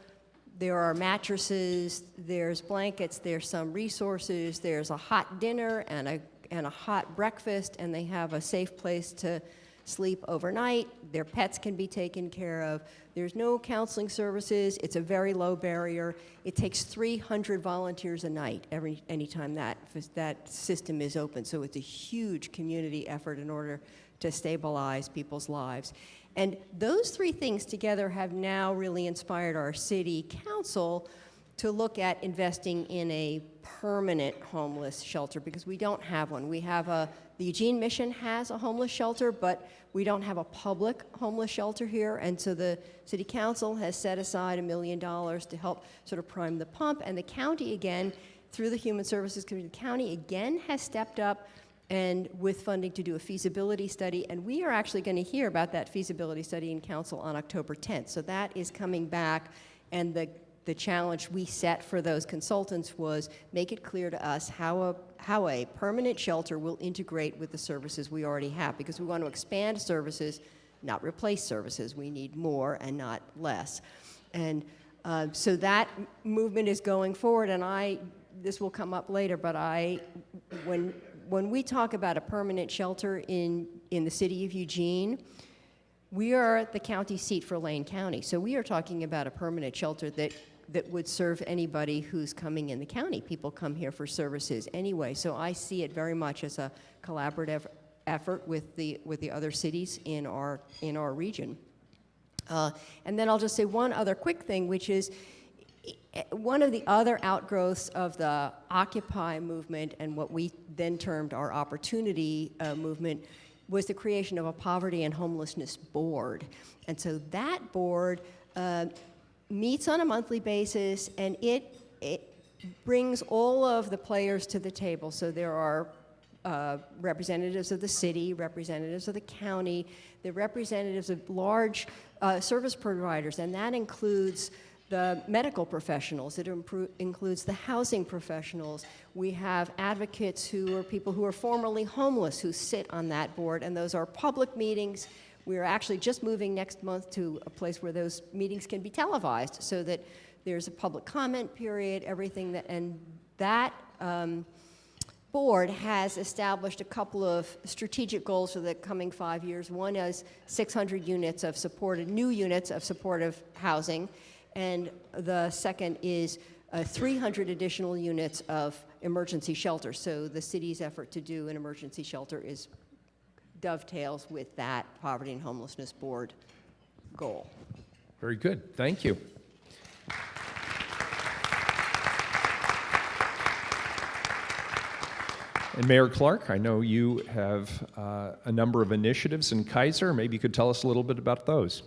There are mattresses, there's blankets, there's some resources, there's a hot dinner and a hot breakfast, and they have a safe place to sleep overnight. Their pets can be taken care of. There's no counseling services. It's a very low barrier. It takes 300 volunteers a night anytime that system is open. So it's a huge community effort in order to stabilize people's lives. And those 3 things together have now really inspired our city council to look at investing in a permanent homeless shelter, because we don't have one. We have the Eugene Mission has a homeless shelter, but we don't have a public homeless shelter here. And so the city council has set aside $1 million to help sort of prime the pump. And the county, again, through the Human Services Committee, the county again has stepped up and with funding to do a feasibility study. And we are actually going to hear about that feasibility study in council on October 10th. So that is coming back, and the challenge we set for those consultants was make it clear to us how a permanent shelter will integrate with the services we already have, because we want to expand services, not replace services. We need more and not less. And so that movement is going forward, and this will come up later, but when we talk about a permanent shelter in the city of Eugene, we are the county seat for Lane County. So we are talking about a permanent shelter that would serve anybody who's coming in the county. People come here for services anyway. So I see it very much as a collaborative effort with the other cities in our region. And then I'll just say one other quick thing, which is one of the other outgrowths of the Occupy movement and what we then termed our Opportunity movement was the creation of a Poverty and Homelessness Board. And so that board meets on a monthly basis, and it brings all of the players to the table. So there are representatives of the city, representatives of the county, the representatives of large service providers, and that includes the medical professionals. It includes the housing professionals. We have advocates who are people who are formerly homeless who sit on that board, and those are public meetings. We are actually just moving next month to a place where those meetings can be televised so that there's a public comment period, everything that, and that board has established a couple of strategic goals for the coming 5 years. One is 600 units of new units of supportive housing, and the second is 300 additional units of emergency shelter. So the city's effort to do an emergency shelter dovetails with that Poverty and Homelessness Board goal. Very good. Thank you. And Mayor Clark, I know you have a number of initiatives in Kaiser. Maybe you could tell us a little bit about those.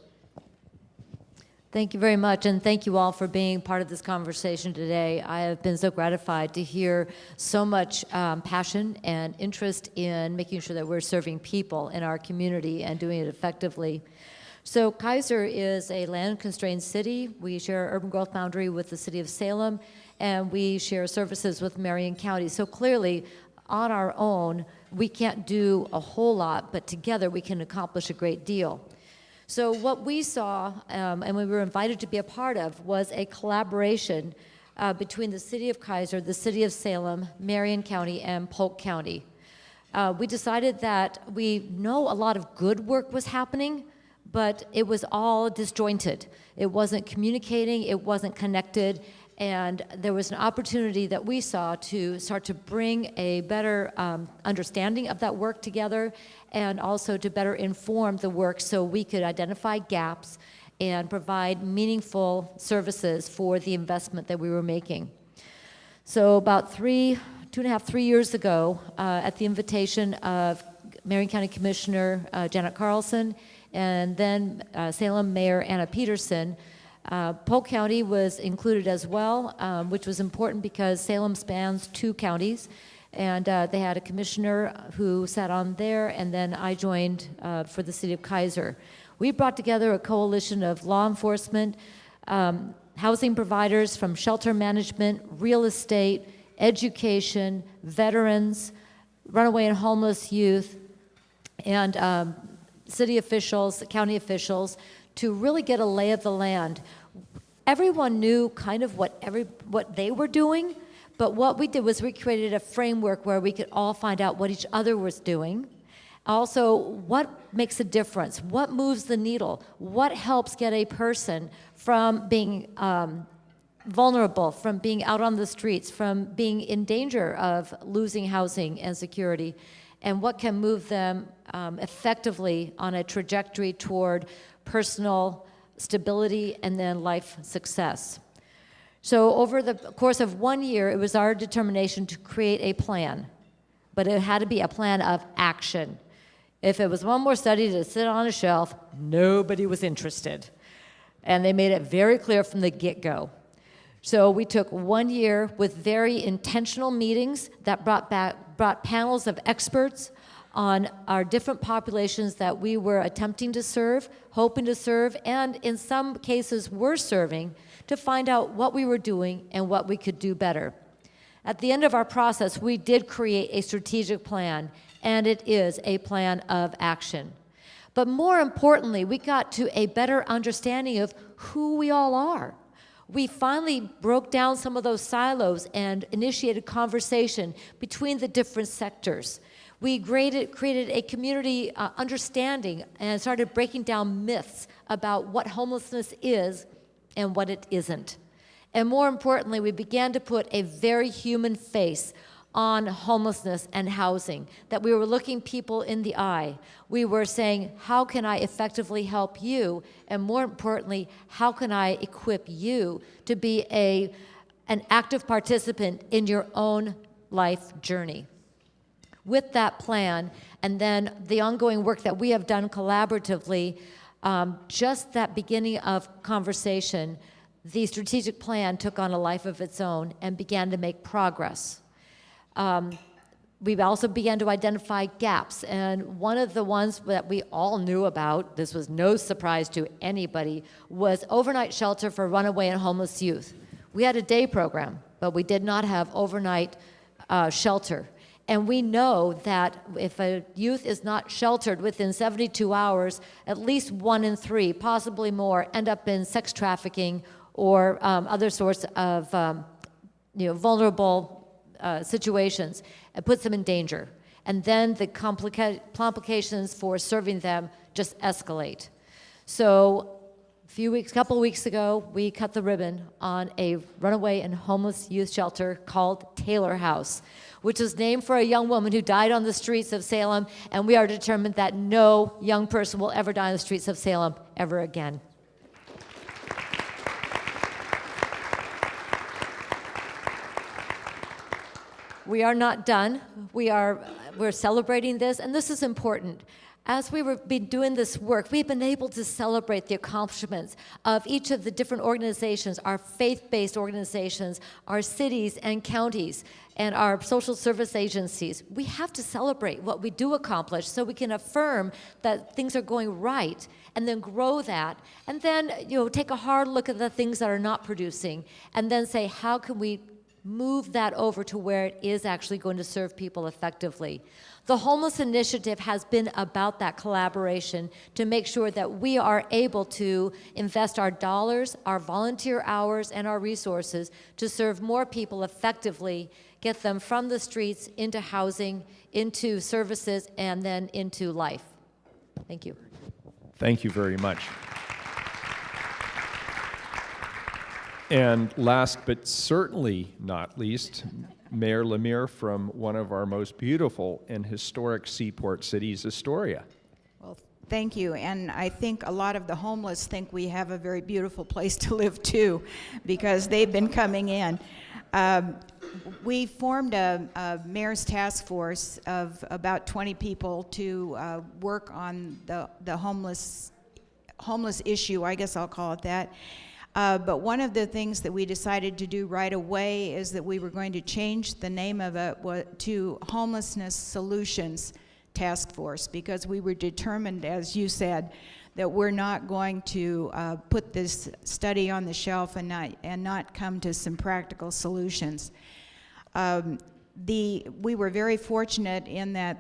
Thank you very much, and thank you all for being part of this conversation today. I have been so gratified to hear so much passion and interest in making sure that we're serving people in our community and doing it effectively. So Kaiser is a land-constrained city. We share an urban growth boundary with the city of Salem, and we share services with Marion County. So clearly, on our own, we can't do a whole lot, but together we can accomplish a great deal. So what we saw, and we were invited to be a part of, was a collaboration between the city of Kaiser, the city of Salem, Marion County, and Polk County. We decided that we know a lot of good work was happening, but it was all disjointed. It wasn't communicating, it wasn't connected, and there was an opportunity that we saw to start to bring a better understanding of that work together, and also to better inform the work so we could identify gaps and provide meaningful services for the investment that we were making. So about 2.5, 3 years ago, at the invitation of Marion County Commissioner Janet Carlson, and then Salem Mayor Anna Peterson, Polk County was included as well, which was important because Salem spans 2 counties, and they had a commissioner who sat on there, and then I joined for the city of Kaiser. We brought together a coalition of law enforcement, housing providers from shelter management, real estate, education, veterans, runaway and homeless youth, and city officials, county officials, to really get a lay of the land. Everyone knew kind of what they were doing, but what we did was we created a framework where we could all find out what each other was doing. Also, what makes a difference? What moves the needle? What helps get a person from being vulnerable, from being out on the streets, from being in danger of losing housing and security? And what can move them effectively on a trajectory toward personal stability and then life success. So over the course of 1 year, it was our determination to create a plan, but it had to be a plan of action. If it was one more study to sit on a shelf, nobody was interested. And they made it very clear from the get-go. So we took 1 year with very intentional meetings that brought panels of experts on our different populations that we were attempting to serve, hoping to serve, and in some cases were serving, to find out what we were doing and what we could do better. At the end of our process, we did create a strategic plan, and it is a plan of action. But more importantly, we got to a better understanding of who we all are. We finally broke down some of those silos and initiated conversation between the different sectors. We created a community understanding and started breaking down myths about what homelessness is and what it isn't. And more importantly, we began to put a very human face on homelessness and housing, that we were looking people in the eye. We were saying, how can I effectively help you? And more importantly, how can I equip you to be an active participant in your own life journey? With that plan, and then the ongoing work that we have done collaboratively, just that beginning of conversation, the strategic plan took on a life of its own and began to make progress. we also began to identify gaps. And one of the ones that we all knew about, this was no surprise to anybody, was overnight shelter for runaway and homeless youth. We had a day program, but we did not have overnight shelter. And we know that if a youth is not sheltered within 72 hours, at least 1 in 3, possibly more, end up in sex trafficking or other sorts of vulnerable situations. It puts them in danger. And then the complications for serving them just escalate. So couple weeks ago, we cut the ribbon on a runaway and homeless youth shelter called Taylor House, which was named for a young woman who died on the streets of Salem, and we are determined that no young person will ever die on the streets of Salem ever again. We are not done. We're celebrating this, and this is important. As we've been doing this work, we've been able to celebrate the accomplishments of each of the different organizations, our faith-based organizations, our cities and counties, and our social service agencies. We have to celebrate what we do accomplish so we can affirm that things are going right, and then grow that, and then take a hard look at the things that are not producing, and then say, how can we move that over to where it is actually going to serve people effectively. The Homeless Initiative has been about that collaboration to make sure that we are able to invest our dollars, our volunteer hours, and our resources to serve more people effectively, get them from the streets into housing, into services, and then into life. Thank you. Thank you very much. And last but certainly not least, Mayor Lemire from one of our most beautiful and historic seaport cities, Astoria. Well, thank you. And I think a lot of the homeless think we have a very beautiful place to live too, because they've been coming in. We formed a mayor's task force of about 20 people to work on the homeless issue, I guess I'll call it that. But one of the things that we decided to do right away is that we were going to change the name of it to Homelessness Solutions Task Force, because we were determined, as you said, that we're not going to put this study on the shelf and not come to some practical solutions. We were very fortunate in that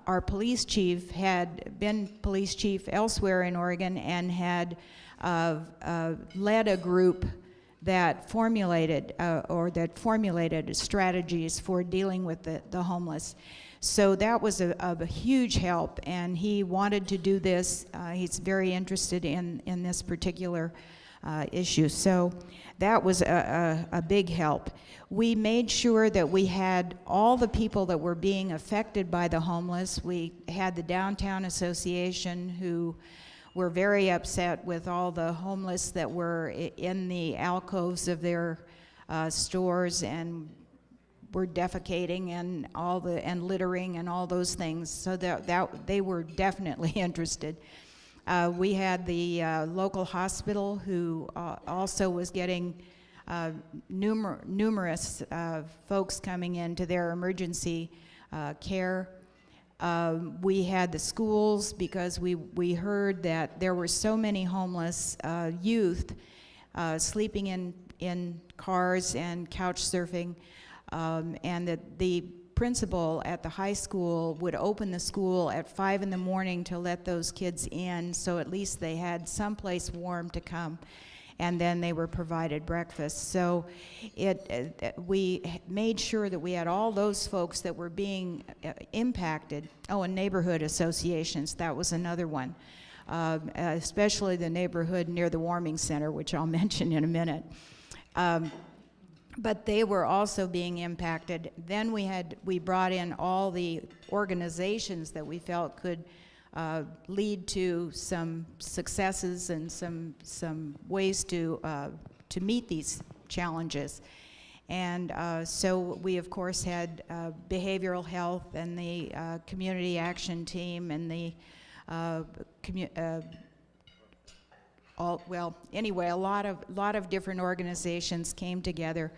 our police chief had been police chief elsewhere in Oregon and had led a group that formulated strategies for dealing with the homeless. So that was a huge help, and he wanted to do this. He's very interested in this particular issue. So that was a big help. We made sure that we had all the people that were being affected by the homeless. We had the Downtown Association, who were very upset with all the homeless that were in the alcoves of their stores and were defecating and littering and all those things. So that they were definitely interested. We had the local hospital, who also was getting numerous folks coming into their emergency care. We had the schools, because we heard that there were so many homeless youth sleeping in cars and couch surfing, and that the principal at the high school would open the school at 5 in the morning to let those kids in, so at least they had someplace warm to come, and then they were provided breakfast. So we made sure that we had all those folks that were being impacted. Oh, and neighborhood associations, that was another one, especially the neighborhood near the warming center, which I'll mention in a minute. But they were also being impacted. Then we brought in all the organizations that we felt could lead to some successes and some ways to meet these challenges. And so we, of course, had behavioral health and the community action team and the anyway, a lot of different organizations came together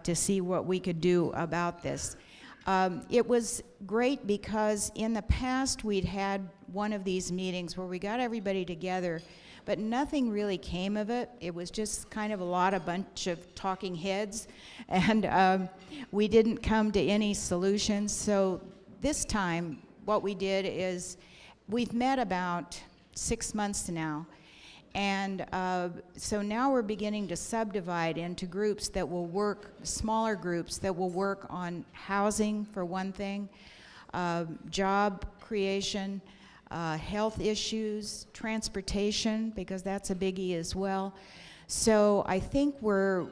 to see what we could do about this. It was great because in the past we'd had one of these meetings where we got everybody together, but nothing really came of it. It was just kind of a bunch of talking heads, and we didn't come to any solutions. So this time, what we did is we've met about 6 months now. And so now we're beginning to subdivide into groups that will work, smaller groups that will work on housing, for one thing, job creation, health issues, transportation, because that's a biggie as well. So I think we're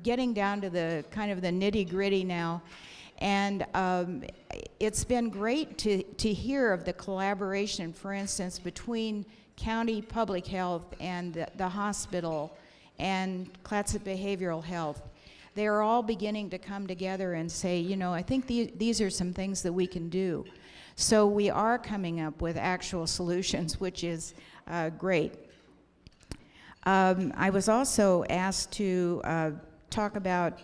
getting down to the kind of the nitty-gritty now. And it's been great to hear of the collaboration, for instance, between County Public Health and the hospital and Clatsop Behavioral Health. They are all beginning to come together and say, you know, I think these are some things that we can do. So we are coming up with actual solutions, which is great. I was also asked to talk about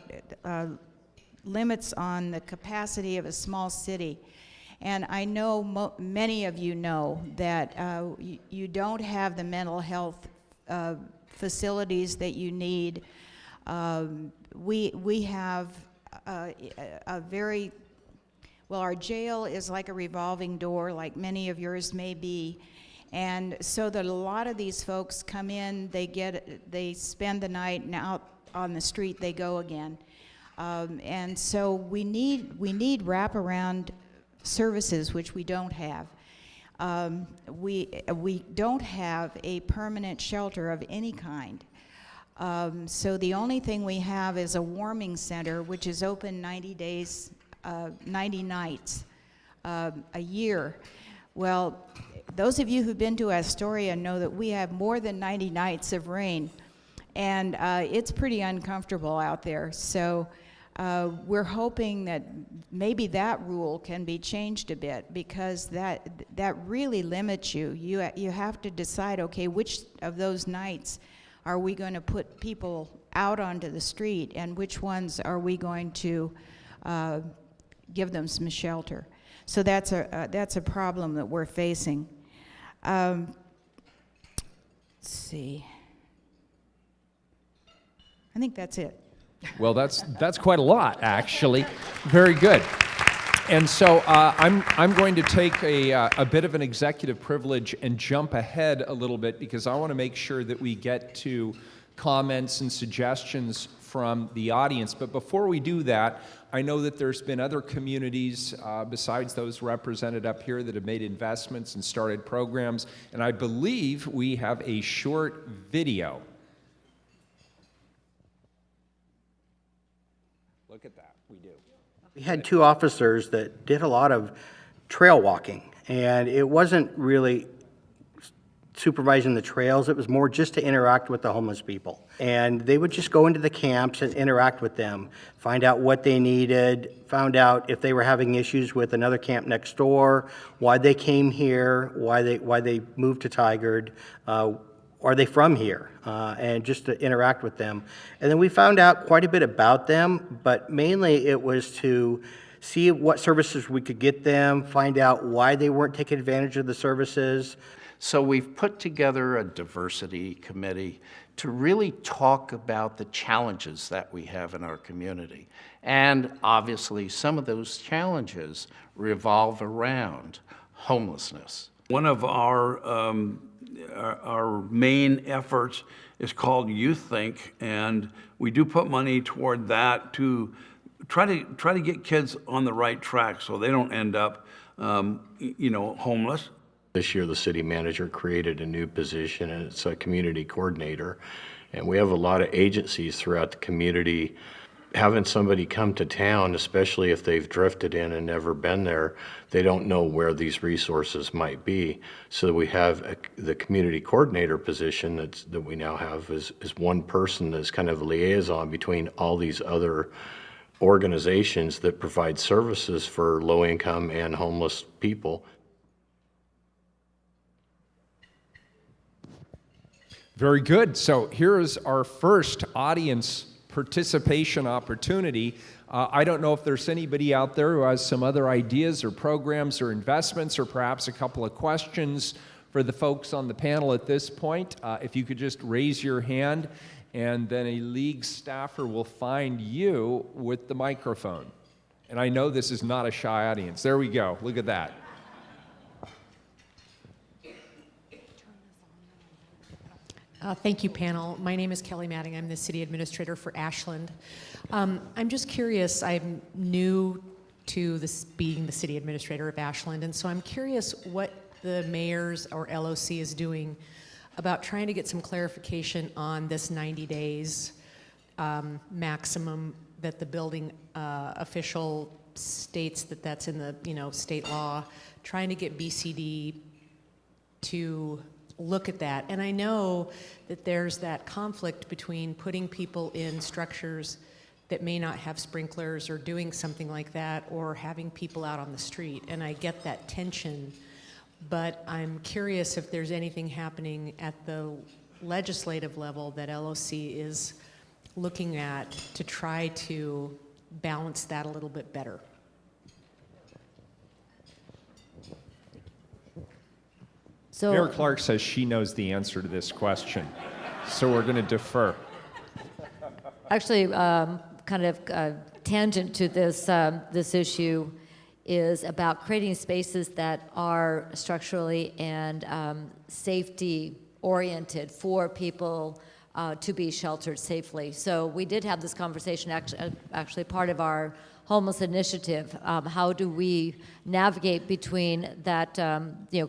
limits on the capacity of a small city. And I know many of you know that you don't have the mental health facilities that you need. We have a very, well, our jail is like a revolving door, like many of yours may be. And so that a lot of these folks come in, they spend the night, and out on the street they go again. And so we need wraparound services, which we don't have. We don't have a permanent shelter of any kind. So the only thing we have is a warming center, which is open 90 days, 90 nights a year. Well, those of you who've been to Astoria know that we have more than 90 nights of rain, and it's pretty uncomfortable out there. So we're hoping that maybe that rule can be changed a bit, because that really limits you. You have to decide, okay, which of those nights are we going to put people out onto the street, and which ones are we going to give them some shelter. So that's a problem that we're facing. Let's see. I think that's it. Well, that's quite a lot, actually. Very good. And so I'm going to take a bit of an executive privilege and jump ahead a little bit, because I want to make sure that we get to comments and suggestions from the audience. But before we do that, I know that there's been other communities besides those represented up here that have made investments and started programs. And I believe we have a short video. Look at that, we do. We had 2 officers that did a lot of trail walking, and it wasn't really supervising the trails. It was more just to interact with the homeless people. And they would just go into the camps and interact with them, find out what they needed, found out if they were having issues with another camp next door, why they came here, why they moved to Tigard, are they from here, and just to interact with them. And then we found out quite a bit about them, but mainly it was to see what services we could get them, find out why they weren't taking advantage of the services. So we've put together a diversity committee to really talk about the challenges that we have in our community. And obviously some of those challenges revolve around homelessness. One of our main efforts is called Youth Think, and we do put money toward that to try to get kids on the right track so they don't end up, homeless. This year, the city manager created a new position, and it's a community coordinator. And we have a lot of agencies throughout the community. Having somebody come to town, especially if they've drifted in and never been there, they don't know where these resources might be. So we have the community coordinator position that we now have is one person that's kind of a liaison between all these other organizations that provide services for low-income and homeless people. Very good. So here is our first audience participation opportunity. I don't know if there's anybody out there who has some other ideas or programs or investments or perhaps a couple of questions for the folks on the panel at this point. If you could just raise your hand, and then a league staffer will find you with the microphone. And I know this is not a shy audience. There we go. Look at that. Thank you, panel. My name is Kelly Matting. I'm the city administrator for Ashland. I'm just curious. I'm new to this being the city administrator of Ashland, and so I'm curious what the mayor's or LOC is doing about trying to get some clarification on this 90 days maximum that the building official states that that's in the state law, trying to get BCD to look at that. And I know that there's that conflict between putting people in structures that may not have sprinklers or doing something like that, or having people out on the street. And I get that tension, but I'm curious if there's anything happening at the legislative level that LOC is looking at to try to balance that a little bit better. So, Mayor Clark says she knows the answer to this question, so we're going to defer. Actually, kind of tangent to this issue is about creating spaces that are structurally and safety oriented for people to be sheltered safely. So we did have this conversation, actually part of our homeless initiative. How do we navigate between that,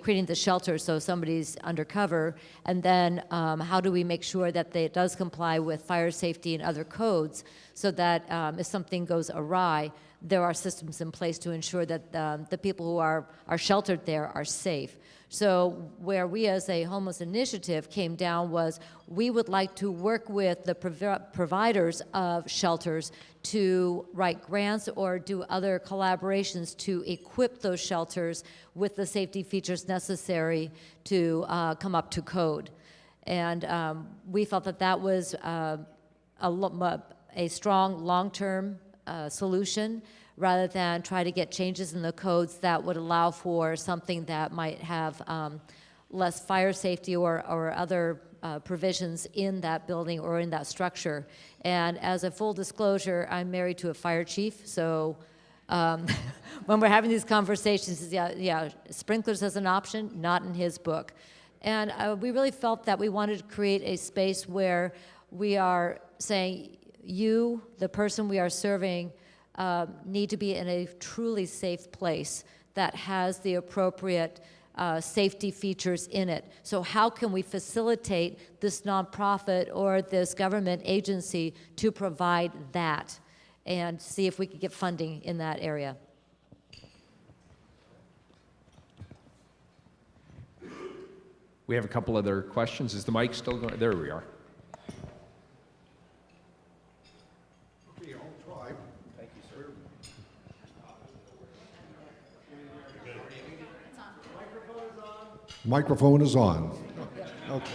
creating the shelter so somebody's undercover, and then how do we make sure that it does comply with fire safety and other codes, so that if something goes awry, there are systems in place to ensure that the people who are sheltered there are safe. So where we as a homeless initiative came down was we would like to work with the providers of shelters to write grants or do other collaborations to equip those shelters with the safety features necessary to come up to code. And we felt that that was a strong long-term solution, rather than try to get changes in the codes that would allow for something that might have less fire safety or other provisions in that building or in that structure. And as a full disclosure, I'm married to a fire chief, so when we're having these conversations, yeah, sprinklers as an option, not in his book. And we really felt that we wanted to create a space where we are saying, you, the person we are serving, need to be in a truly safe place that has the appropriate safety features in it. So how can we facilitate this nonprofit or this government agency to provide that, and see if we could get funding in that area? We have a couple other questions. Is the mic still going? There we are. Microphone is on. Okay.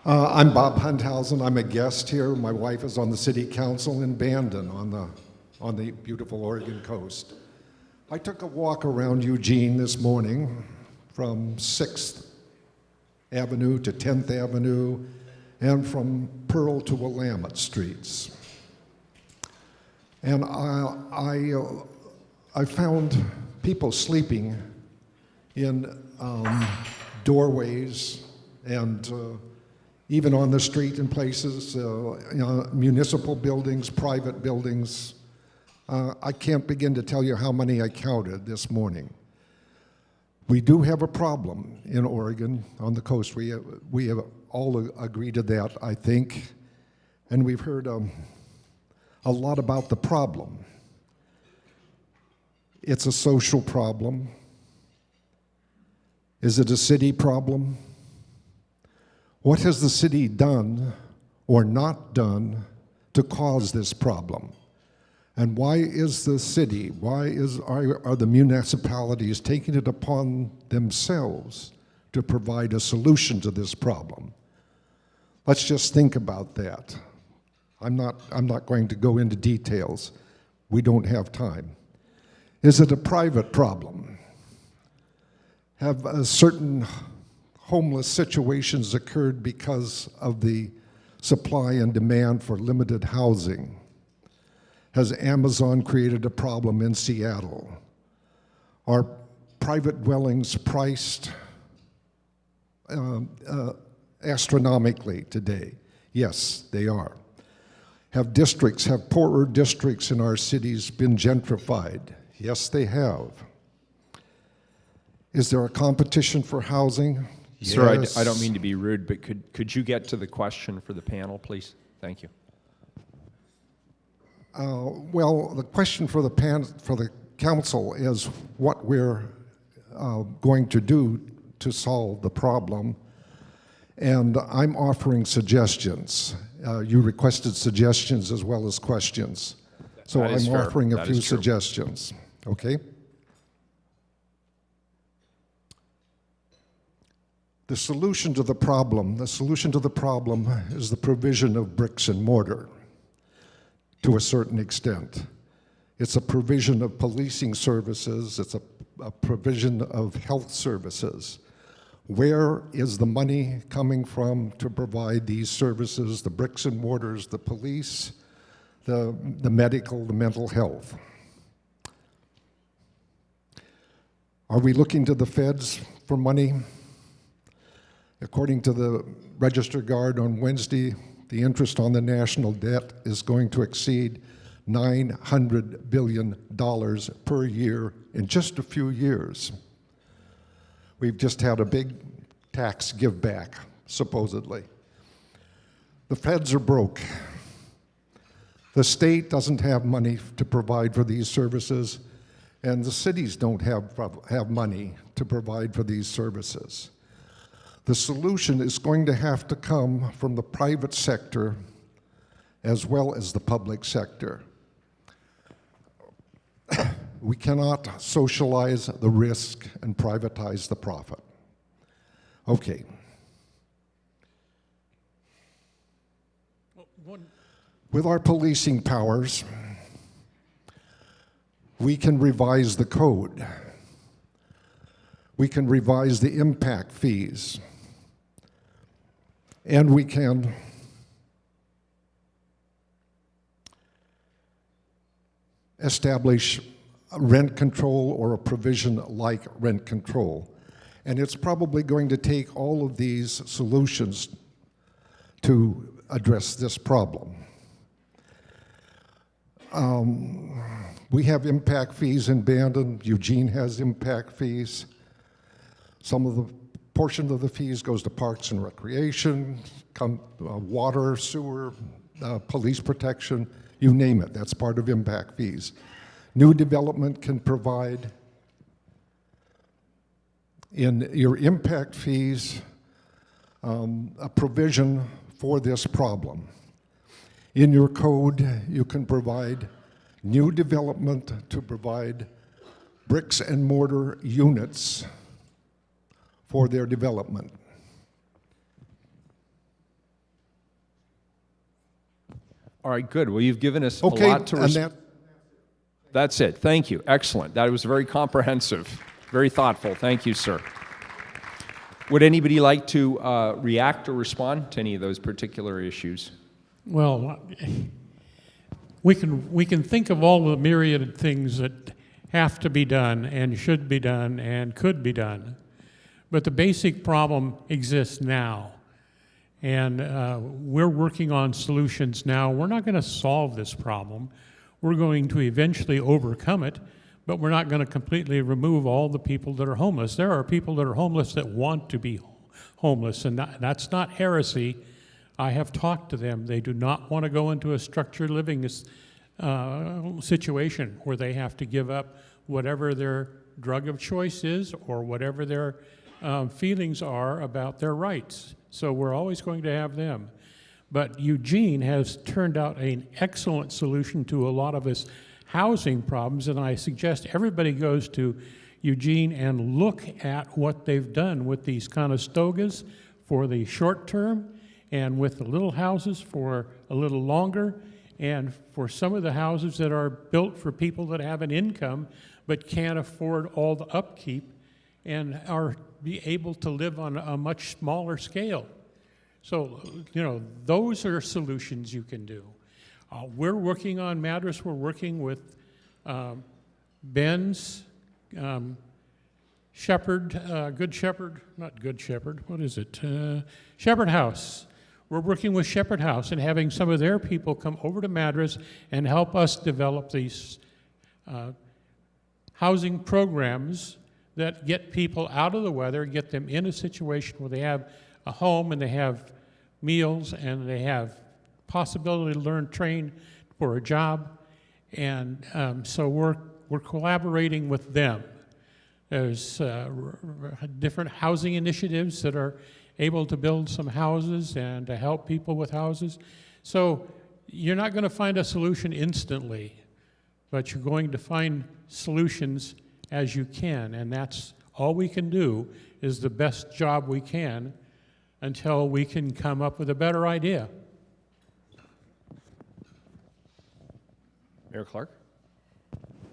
I'm Bob Hunthausen. I'm a guest here. My wife is on the city council in Bandon on the beautiful Oregon coast. I took a walk around Eugene this morning from 6th Avenue to 10th Avenue and from Pearl to Willamette Streets. And I found people sleeping in doorways and even on the street in places, municipal buildings, private buildings. I can't begin to tell you how many I counted this morning. We do have a problem in Oregon on the coast. We have all agreed to that, I think, and we've heard a lot about the problem. It's a social problem. Is it a city problem? What has the city done or not done to cause this problem? And why is the city, are the municipalities taking it upon themselves to provide a solution to this problem? Let's just think about that. I'm not going to go into details. We don't have time. Is it a private problem? Have certain homeless situations occurred because of the supply and demand for limited housing? Has Amazon created a problem in Seattle? Are private dwellings priced astronomically today? Yes, they are. Have poorer districts in our cities been gentrified? Yes, they have. Is there a competition for housing? Sir, Yes. I don't mean to be rude, but could you get to the question for the panel, please? Thank you. Well, the question for the council is what we're going to do to solve the problem, and I'm offering suggestions. You requested suggestions as well as questions, so That is I'm fair. offering a That few is true. suggestions. Okay. The solution to the problem is the provision of bricks and mortar to a certain extent. It's a provision of policing services, it's a provision of health services. Where is the money coming from to provide these services, the bricks and mortars, the police, the medical, the mental health? Are we looking to the feds for money? According to the Register Guard on Wednesday, the interest on the national debt is going to exceed $900 billion per year in just a few years. We've just had a big tax give back, supposedly. The feds are broke. The state doesn't have money to provide for these services, and the cities don't have money to provide for these services. The solution is going to have to come from the private sector as well as the public sector. We cannot socialize the risk and privatize the profit. Okay. With our policing powers, we can revise the code. We can revise the impact fees. And we can establish rent control or a provision like rent control. And it's probably going to take all of these solutions to address this problem. We have impact fees in Bandon. Eugene has impact fees. Some of the portion of the fees goes to parks and recreation, water, sewer, police protection, you name it. That's part of impact fees. New development can provide in your impact fees a provision for this problem. In your code, you can provide new development to provide bricks and mortar units for their development. All right, good. Well, you've given us Okay, a lot to and That's it. Thank you. Excellent. That was very comprehensive, very thoughtful. Thank you, sir. Would anybody like to react or respond to any of those particular issues? Well, we can think of all the myriad things that have to be done and should be done and could be done. But the basic problem exists now. And we're working on solutions now. We're not going to solve this problem. We're going to eventually overcome it, but we're not going to completely remove all the people that are homeless. There are people that are homeless that want to be homeless, and that's not heresy. I have talked to them. They do not want to go into a structured living situation where they have to give up whatever their drug of choice is or whatever their feelings are about their rights. So we're always going to have them. But Eugene has turned out an excellent solution to a lot of his housing problems, and I suggest everybody goes to Eugene and look at what they've done with these Conestogas for the short term and with the little houses for a little longer, and for some of the houses that are built for people that have an income but can't afford all the upkeep and are be able to live on a much smaller scale. So, you know, those are solutions you can do. We're working on Madras. We're working with Ben's, Shepherd, Good Shepherd, not Good Shepherd, what is it? Shepherd House. We're working with Shepherd House and having some of their people come over to Madras and help us develop these housing programs that get people out of the weather, get them in a situation where they have a home and they have meals and they have possibility to learn, train for a job. And so we're collaborating with them. There's different housing initiatives that are able to build some houses and to help people with houses. So you're not going to find a solution instantly, but you're going to find solutions as you can, and that's all we can do is the best job we can until we can come up with a better idea. Mayor Clark?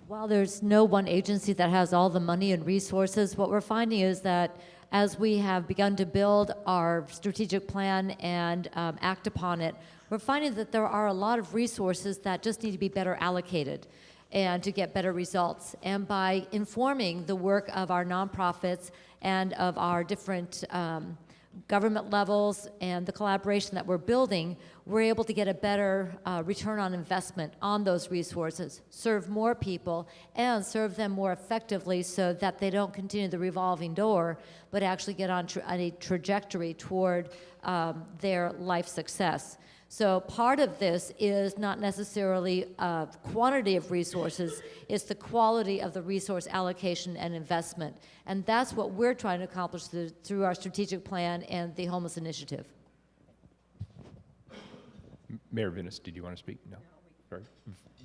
While there's no one agency that has all the money and resources, what we're finding is that as we have begun to build our strategic plan and act upon it, we're finding that there are a lot of resources that just need to be better allocated and to get better results. And by informing the work of our nonprofits and of our different government levels and the collaboration that we're building, we're able to get a better return on investment on those resources, serve more people, and serve them more effectively so that they don't continue the revolving door, but actually get on a trajectory toward their life success. So part of this is not necessarily quantity of resources, it's the quality of the resource allocation and investment. And that's what we're trying to accomplish through our strategic plan and the homeless initiative. Mayor Venus, did you want to speak? No.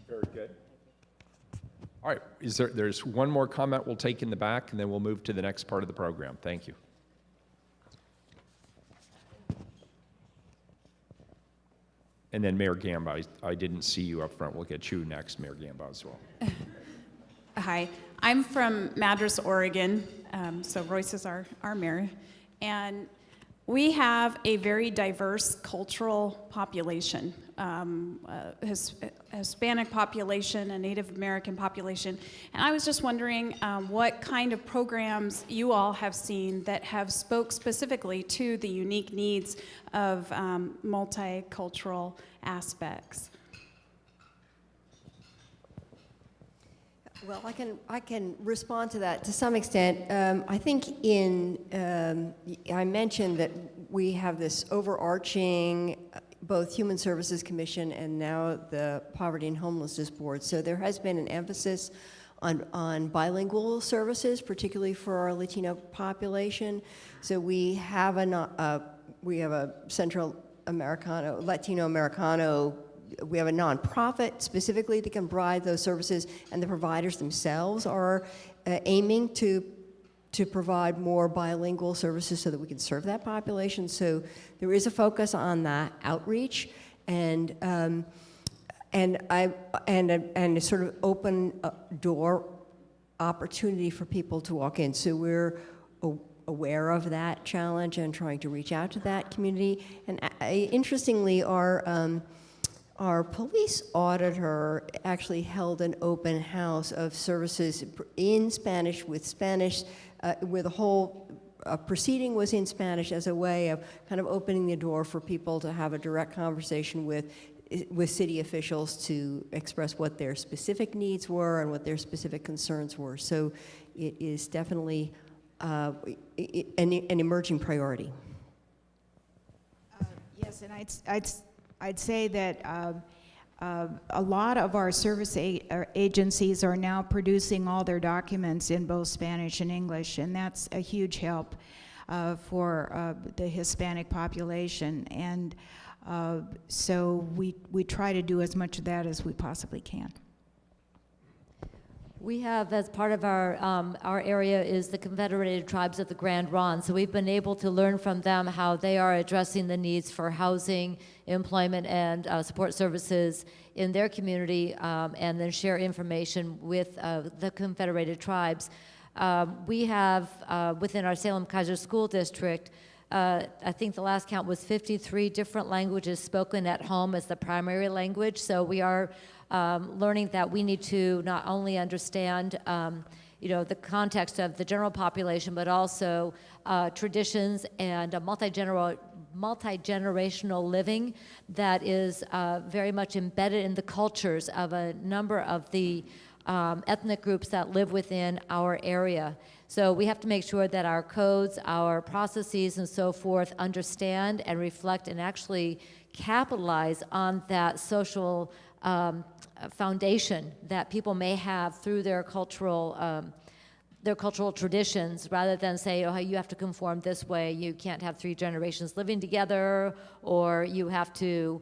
Very good. All right, there's one more comment we'll take in the back, and then we'll move to the next part of the program. Thank you. And then Mayor Gamba, I didn't see you up front. We'll get you next, Mayor Gamba, as well. Hi, I'm from Madras, Oregon. So Royce is our mayor. And we have a very diverse cultural population, Hispanic population, a Native American population. And I was just wondering what kind of programs you all have seen that have spoke specifically to the unique needs of multicultural aspects. Well, I can respond to that to some extent. I think I mentioned that we have this overarching both Human Services Commission and now the Poverty and Homelessness Board. So there has been an emphasis on bilingual services, particularly for our Latino population. So we have a Central Americano, Latino Americano. We have a nonprofit specifically that can provide those services, and the providers themselves are aiming to provide more bilingual services so that we can serve that population. So there is a focus on that outreach, and a sort of open door opportunity for people to walk in. So we're aware of that challenge and trying to reach out to that community. And interestingly, our police auditor actually held an open house of services in Spanish with Spanish, where the whole proceeding was in Spanish as a way of kind of opening the door for people to have a direct conversation with city officials to express what their specific needs were and what their specific concerns were. So it is definitely an emerging priority. Yes, and I'd say that a lot of our service agencies are now producing all their documents in both Spanish and English, and that's a huge help for the Hispanic population. And so we try to do as much of that as we possibly can. We have, as part of our area, is the Confederated Tribes of the Grand Ronde. So we've been able to learn from them how they are addressing the needs for housing, employment, and support services in their community, and then share information with the Confederated Tribes. We have, within our Salem-Keizer School District, I think the last count was 53 different languages spoken at home as the primary language. So we are learning that we need to not only understand the context of the general population, but also traditions and a multi-generational living that is very much embedded in the cultures of a number of the ethnic groups that live within our area. So we have to make sure that our codes, our processes, and so forth understand and reflect and actually capitalize on that social foundation that people may have through their cultural traditions, rather than say, oh, you have to conform this way, you can't have 3 generations living together, or you have to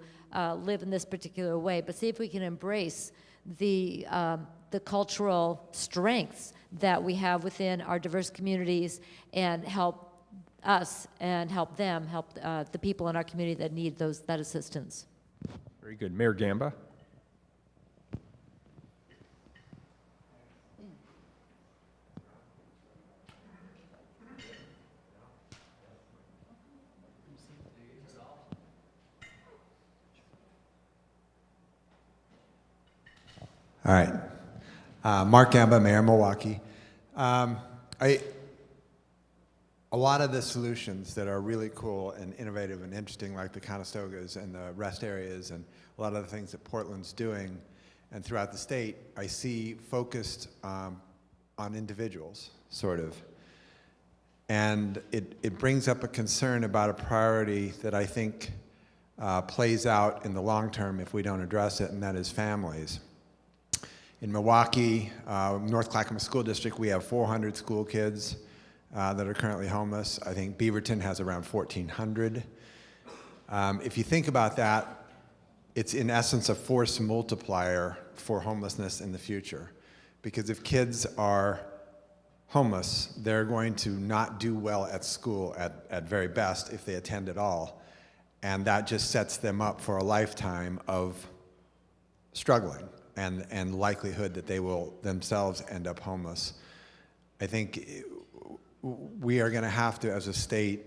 live in this particular way. But see if we can embrace the cultural strengths that we have within our diverse communities and help us and help them, help the people in our community that need that assistance. Very good. Mayor Gamba. All right. Mark Gamba, Mayor of Milwaukee. A lot of the solutions that are really cool and innovative and interesting, like the Conestogas and the rest areas and a lot of the things that Portland's doing and throughout the state, I see focused on individuals, sort of. And it brings up a concern about a priority that I think plays out in the long term if we don't address it, and that is families. In Milwaukee, North Clackamas School District, we have 400 school kids that are currently homeless. I think Beaverton has around 1,400. If you think about that, it's in essence a force multiplier for homelessness in the future. Because if kids are homeless, they're going to not do well at school at very best if they attend at all. And that just sets them up for a lifetime of struggling and likelihood that they will themselves end up homeless. I think we are going to have to, as a state,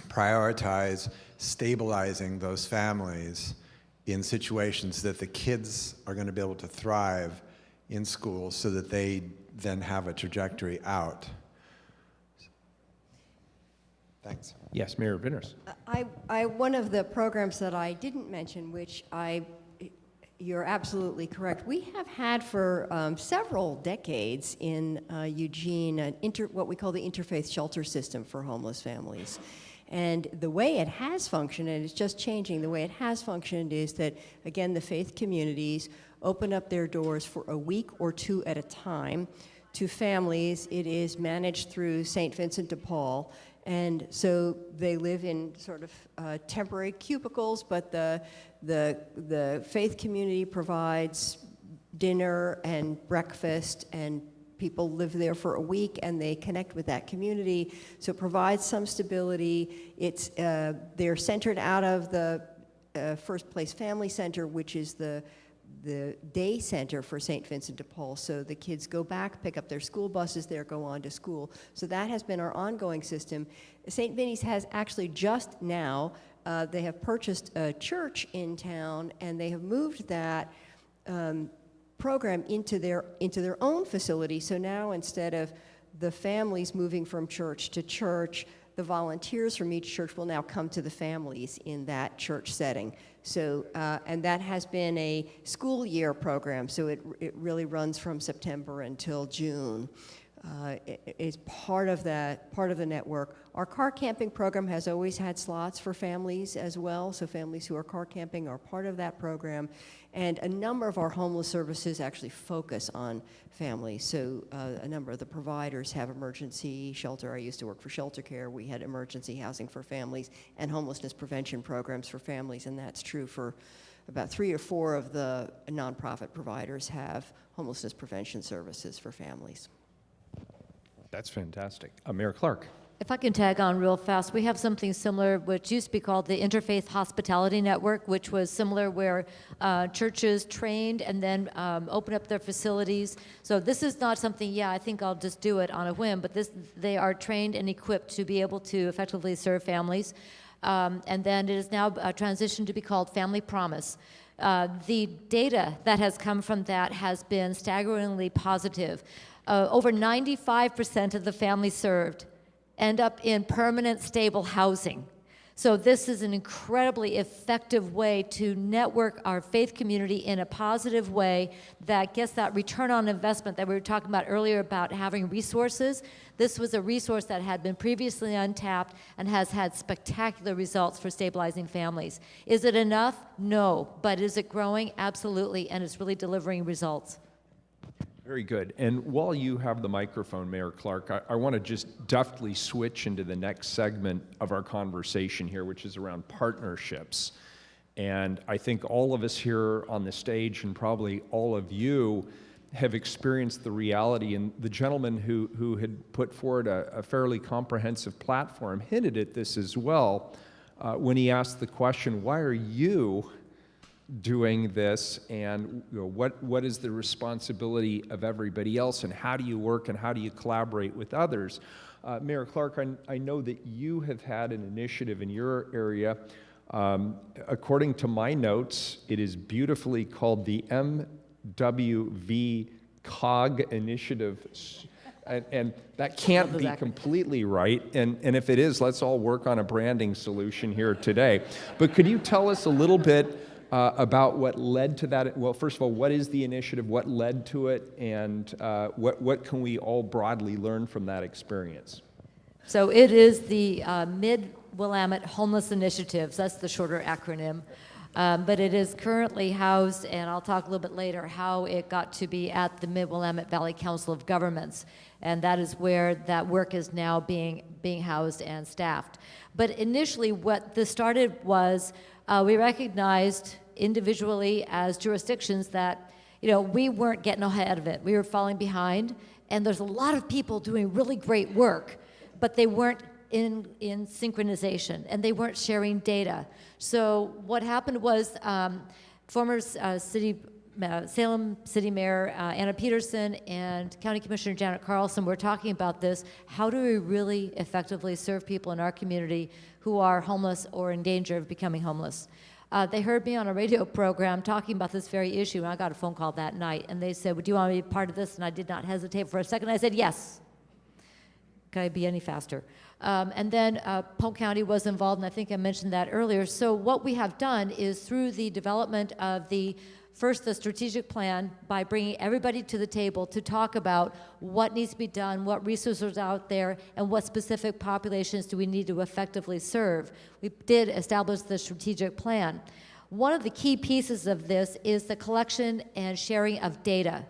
prioritize stabilizing those families in situations that the kids are going to be able to thrive in school so that they then have a trajectory out. Thanks. Yes, Mayor Vinners. One of the programs that I didn't mention, which you're absolutely correct. We have had for several decades in Eugene what we call the interfaith shelter system for homeless families. And the way it has functioned, and it's just changing, the way it has functioned is that, again, the faith communities open up their doors for a week or 2 at a time to families. It is managed through St. Vincent de Paul. And so they live in sort of temporary cubicles, but the faith community provides dinner and breakfast, and people live there for a week and they connect with that community. So it provides some stability. They're centered out of the First Place Family Center, which is the day center for St. Vincent de Paul. So the kids go back, pick up their school buses there, go on to school. So that has been our ongoing system. St. Vinny's has actually just now, they have purchased a church in town, and they have moved that program into their own facility. So now, instead of the families moving from church to church, the volunteers from each church will now come to the families in that church setting. So, and that has been a school year program, so it really runs from September until June. Is part of the network. Our car camping program has always had slots for families as well, so families who are car camping are part of that program. And a number of our homeless services actually focus on families. So a number of the providers have emergency shelter. I used to work for Shelter Care. We had emergency housing for families and homelessness prevention programs for families, and that's true for about 3 or 4 of the nonprofit providers have homelessness prevention services for families. That's fantastic. Mayor Clark. If I can tag on real fast, we have something similar, which used to be called the Interfaith Hospitality Network, which was similar where churches trained and then opened up their facilities. So this is not something, yeah, I think I'll just do it on a whim, but they are trained and equipped to be able to effectively serve families. And then it is now transitioned to be called Family Promise. The data that has come from that has been staggeringly positive. Over 95% of the families served end up in permanent, stable housing. So this is an incredibly effective way to network our faith community in a positive way that gets that return on investment that we were talking about earlier about having resources. This was a resource that had been previously untapped and has had spectacular results for stabilizing families. Is it enough? No. But is it growing? Absolutely. And it's really delivering results. Very good. And while you have the microphone, Mayor Clark, I want to just deftly switch into the next segment of our conversation here, which is around partnerships. And I think all of us here on the stage, and probably all of you, have experienced the reality. And the gentleman who had put forward a fairly comprehensive platform hinted at this as well when he asked the question, why are you doing this, and what is the responsibility of everybody else, and how do you work and how do you collaborate with others? Mayor Clark, I know that you have had an initiative in your area. According to my notes, it is beautifully called the MWV COG Initiative. And that can't be completely right. And if it is, let's all work on a branding solution here today. But could you tell us a little bit about what led to that? Well, first of all, what is the initiative? What led to it? And what can we all broadly learn from that experience? So it is the Mid-Willamette Homeless Initiatives. That's the shorter acronym. But it is currently housed, and I'll talk a little bit later, how it got to be at the Mid-Willamette Valley Council of Governments. And that is where that work is now being housed and staffed. But initially what this started was we recognized individually as jurisdictions that, we weren't getting ahead of it. We were falling behind, and there's a lot of people doing really great work, but they weren't in synchronization, and they weren't sharing data. So what happened was former Salem City Mayor Anna Peterson and County Commissioner Janet Carlson were talking about this. How do we really effectively serve people in our community who are homeless or in danger of becoming homeless? They heard me on a radio program talking about this very issue, and I got a phone call that night, and they said, "Would you want to be part of this?" And I did not hesitate for a second. I said, "Yes." Can I be any faster? And then Polk County was involved, and I think I mentioned that earlier. So what we have done is through the development of the strategic plan, by bringing everybody to the table to talk about what needs to be done, what resources are out there, and what specific populations do we need to effectively serve. We did establish the strategic plan. One of the key pieces of this is the collection and sharing of data,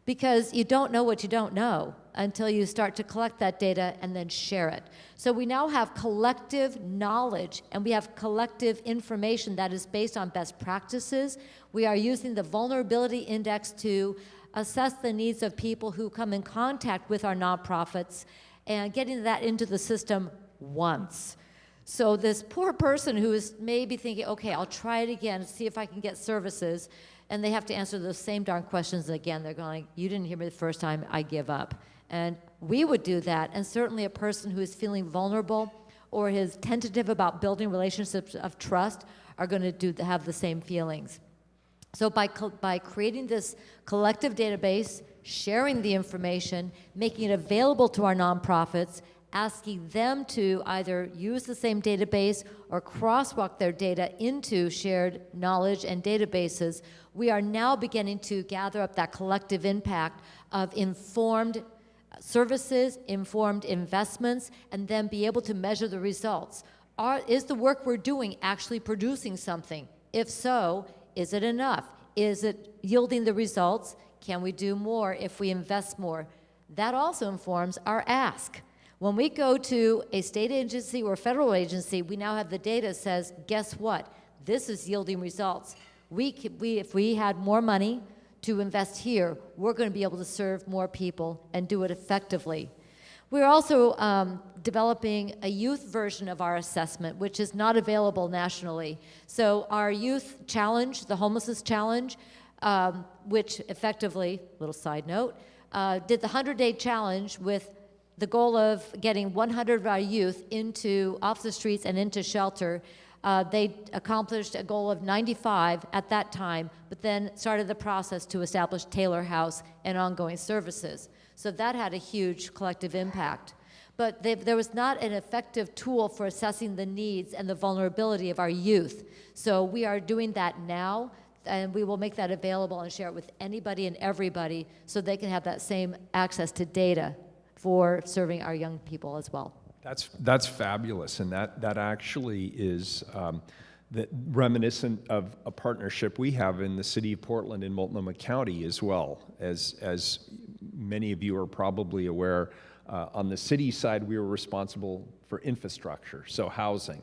because you don't know what you don't know until you start to collect that data and then share it. So we now have collective knowledge, and we have collective information that is based on best practices. We are using the vulnerability index to assess the needs of people who come in contact with our nonprofits and getting that into the system once. So this poor person who is maybe thinking, okay, I'll try it again, see if I can get services, and they have to answer those same darn questions again. They're going, you didn't hear me the first time, I give up. And we would do that, and certainly a person who is feeling vulnerable or is tentative about building relationships of trust are going to have the same feelings. So by creating this collective database, sharing the information, making it available to our nonprofits, asking them to either use the same database or crosswalk their data into shared knowledge and databases, we are now beginning to gather up that collective impact of informed services, informed investments, and then be able to measure the results. Is the work we're doing actually producing something? If so, is it enough? Is it yielding the results? Can we do more if we invest more? That also informs our ask. When we go to a state agency or federal agency, we now have the data that says, guess what? This is yielding results. If we had more money to invest here, we're going to be able to serve more people and do it effectively. We're also developing a youth version of our assessment, which is not available nationally. So our youth challenge, the Homelessness Challenge, which effectively, little side note, did the 100-day challenge with the goal of getting 100 of our youth off the streets and into shelter. They accomplished a goal of 95 at that time, but then started the process to establish Taylor House and ongoing services. So that had a huge collective impact. But there was not an effective tool for assessing the needs and the vulnerability of our youth. So we are doing that now, and we will make that available and share it with anybody and everybody so they can have that same access to data for serving our young people as well. That's fabulous, and that actually is reminiscent of a partnership we have in the city of Portland and Multnomah County as well. As many of you are probably aware, on the city side, we were responsible for infrastructure, so housing.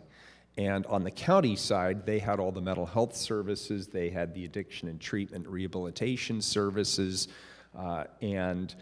And on the county side, they had all the mental health services, they had the addiction and treatment rehabilitation services, and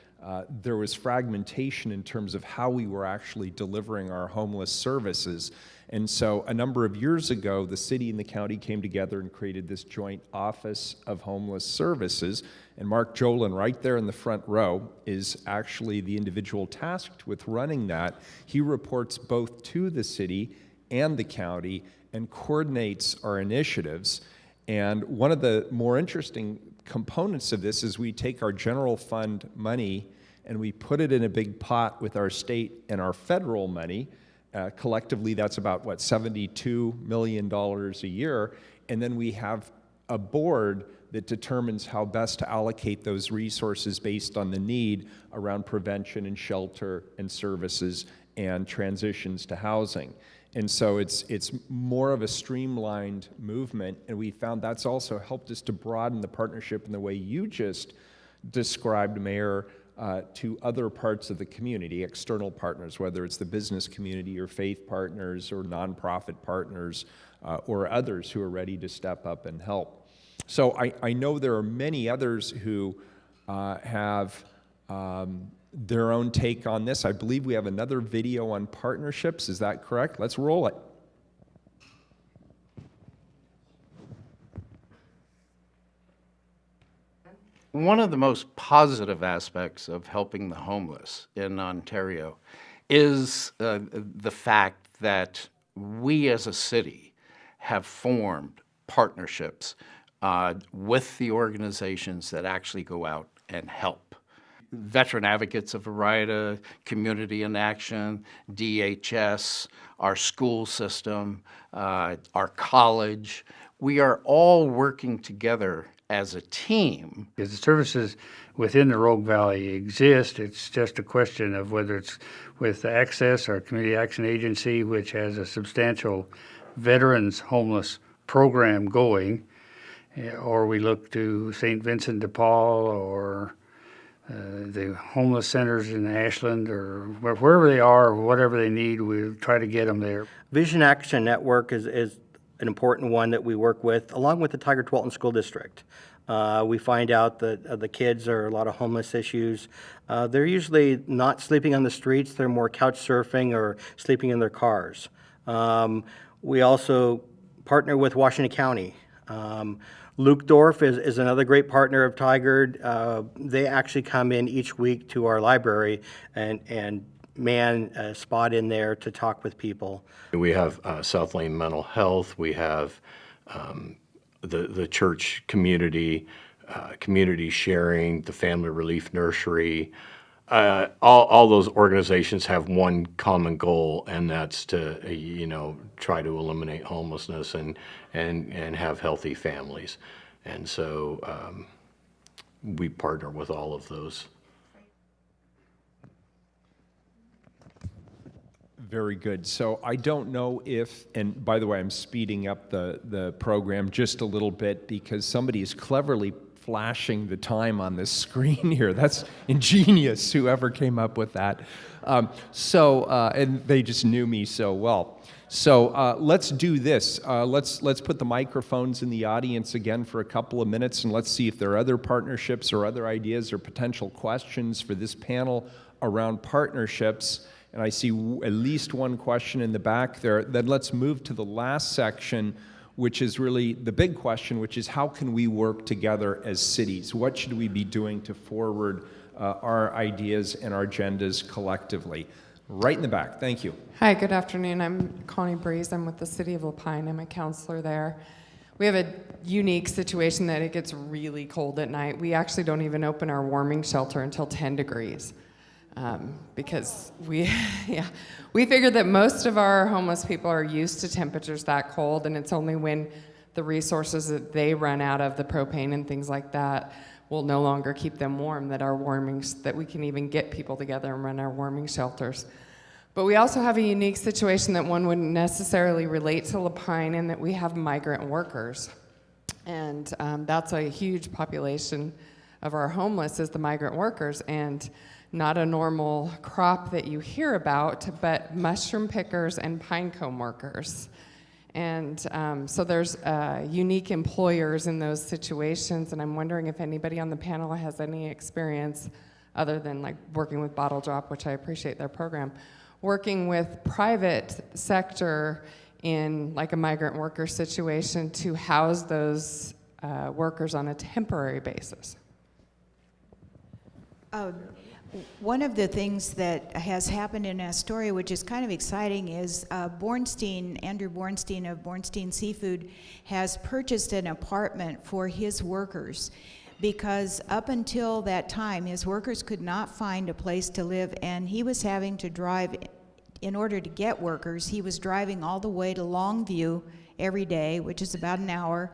there was fragmentation in terms of how we were actually delivering our homeless services. And so a number of years ago, the city and the county came together and created this joint Office of Homeless Services. And Mark Jolin, right there in the front row, is actually the individual tasked with running that. He reports both to the city and the county and coordinates our initiatives. And one of the more interesting components of this is we take our general fund money and we put it in a big pot with our state and our federal money. Collectively, that's about, $72 million a year. And then we have a board that determines how best to allocate those resources based on the need around prevention and shelter and services and transitions to housing. And so it's more of a streamlined movement, and we found that's also helped us to broaden the partnership in the way you just described, Mayor, to other parts of the community, external partners, whether it's the business community or faith partners or nonprofit partners or others who are ready to step up and help. So I know there are many others who have their own take on this. I believe we have another video on partnerships. Is that correct? Let's roll it. One of the most positive aspects of helping the homeless in Ontario is the fact that we as a city have formed partnerships with the organizations that actually go out and help. Veteran Advocates of Variety, Community in Action, DHS, our school system, our college, we are all working together as a team. Because the services within the Rogue Valley exist, it's just a question of whether it's with the Access, our Community Action Agency, which has a substantial veterans homeless program going, or we look to St. Vincent de Paul or the homeless centers in Ashland or wherever they are, or whatever they need, we'll try to get them there. Vision Action Network is an important one that we work with, along with the Tigard-Tualatin School District. We find out that the kids are a lot of homeless issues. They're usually not sleeping on the streets, they're more couch surfing or sleeping in their cars. We also partner with Washington County. Luke Dorff is another great partner of Tigard. They actually come in each week to our library and man a spot in there to talk with people. We have South Lane Mental Health. We have the church community, community sharing, the Family Relief Nursery. All those organizations have one common goal, and that's to try to eliminate homelessness and have healthy families. And so we partner with all of those. Very good. So I don't know if, and by the way, I'm speeding up the program just a little bit because somebody has cleverly flashing the time on this screen here. That's ingenious, whoever came up with that. And they just knew me so well. So let's do this. Let's put the microphones in the audience again for a couple of minutes, and let's see if there are other partnerships or other ideas or potential questions for this panel around partnerships. And I see at least one question in the back there. Then let's move to the last section, which is really the big question, which is how can we work together as cities? What should we be doing to forward our ideas and our agendas collectively? Right in the back. Thank you. Hi, good afternoon. I'm Connie Breeze. I'm with the City of Lapine. I'm a counselor there. We have a unique situation that it gets really cold at night. We actually don't even open our warming shelter until 10 degrees. Because we figured that most of our homeless people are used to temperatures that cold, and it's only when the resources that they run out of, the propane and things like that, will no longer keep them warm, that we can even get people together and run our warming shelters. But we also have a unique situation that one wouldn't necessarily relate to Lapine, in that we have migrant workers. And that's a huge population of our homeless, is the migrant workers. And not a normal crop that you hear about, but mushroom pickers and pinecone workers. And so there's unique employers in those situations, and I'm wondering if anybody on the panel has any experience, other than like working with Bottle Drop, which I appreciate their program, working with private sector in like a migrant worker situation to house those workers on a temporary basis. One of the things that has happened in Astoria, which is kind of exciting, is Andrew Bornstein of Bornstein Seafood has purchased an apartment for his workers, because up until that time, his workers could not find a place to live, and he was having to drive, in order to get workers, he was driving all the way to Longview every day, which is about an hour,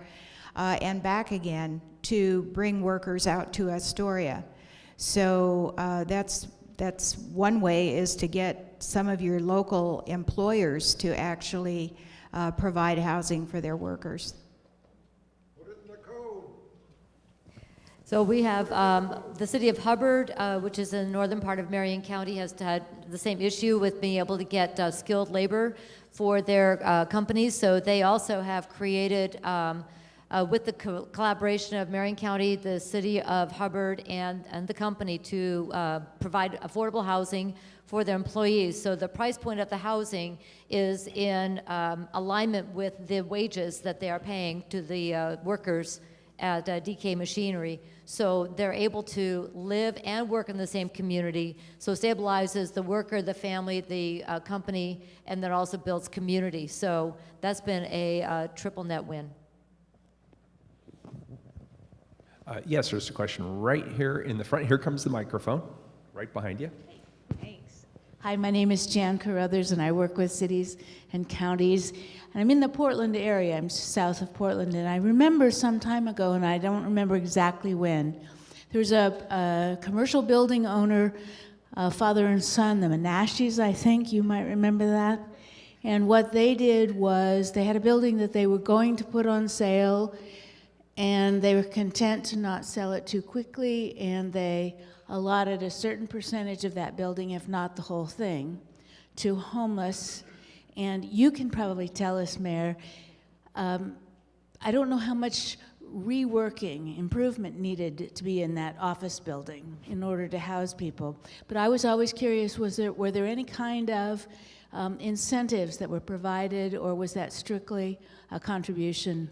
and back again to bring workers out to Astoria. So that's one way, is to get some of your local employers to actually provide housing for their workers. So we have the city of Hubbard, which is in the northern part of Marion County, has had the same issue with being able to get skilled labor for their companies. So they also have created, with the collaboration of Marion County, the city of Hubbard, and the company, to provide affordable housing for their employees. So the price point of the housing is in alignment with the wages that they are paying to the workers at DK Machinery. So they're able to live and work in the same community. So it stabilizes the worker, the family, the company, and then also builds community. So that's been a triple net win. Yes, there's a question right here in the front. Here comes the microphone, right behind you. Thanks. Hi, my name is Jan Carruthers, and I work with cities and counties. And I'm in the Portland area. I'm south of Portland, and I remember some time ago, and I don't remember exactly when, there was a commercial building owner, father and son, the Menashes, I think. You might remember that. And what they did was they had a building that they were going to put on sale, and they were content to not sell it too quickly, and they allotted a certain percentage of that building, if not the whole thing, to homeless. And you can probably tell us, Mayor, I don't know how much reworking, improvement needed to be in that office building in order to house people. But I was always curious, were there any kind of incentives that were provided, or was that strictly a contribution?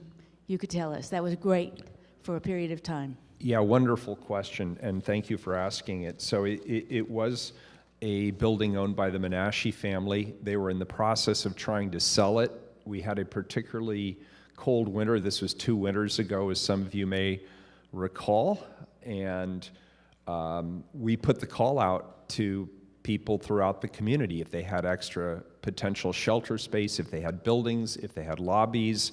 You could tell us. That was great for a period of time. Yeah, wonderful question, and thank you for asking it. So it was a building owned by the Menashe family. They were in the process of trying to sell it. We had a particularly cold winter. This was 2 winters ago, as some of you may recall, and we put the call out to people throughout the community if they had extra potential shelter space, if they had buildings, if they had lobbies,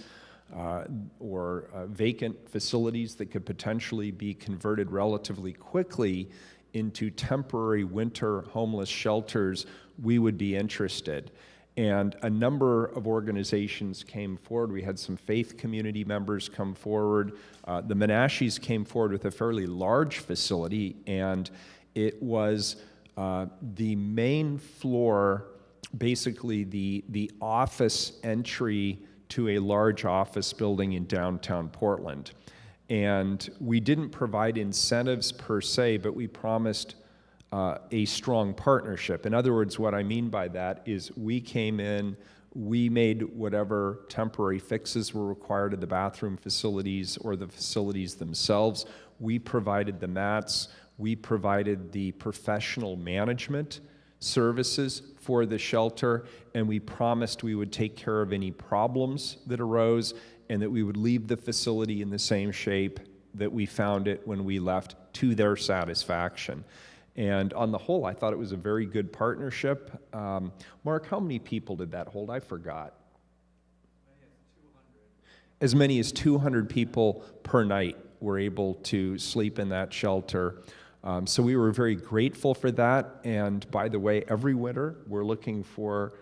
or vacant facilities that could potentially be converted relatively quickly into temporary winter homeless shelters, we would be interested. And a number of organizations came forward. We had some faith community members come forward. The Menashes came forward with a fairly large facility, and it was the main floor, basically the office entry to a large office building in downtown Portland. And we didn't provide incentives per se, but we promised a strong partnership. In other words, what I mean by that is we came in, we made whatever temporary fixes were required of the bathroom facilities or the facilities themselves. We provided the mats, we provided the professional management services for the shelter, and we promised we would take care of any problems that arose and that we would leave the facility in the same shape that we found it when we left, to their satisfaction. And on the whole, I thought it was a very good partnership. Mark, how many people did that hold? I forgot. As many as 200 people per night were able to sleep in that shelter. So we were very grateful for that. And by the way, every winter we're looking for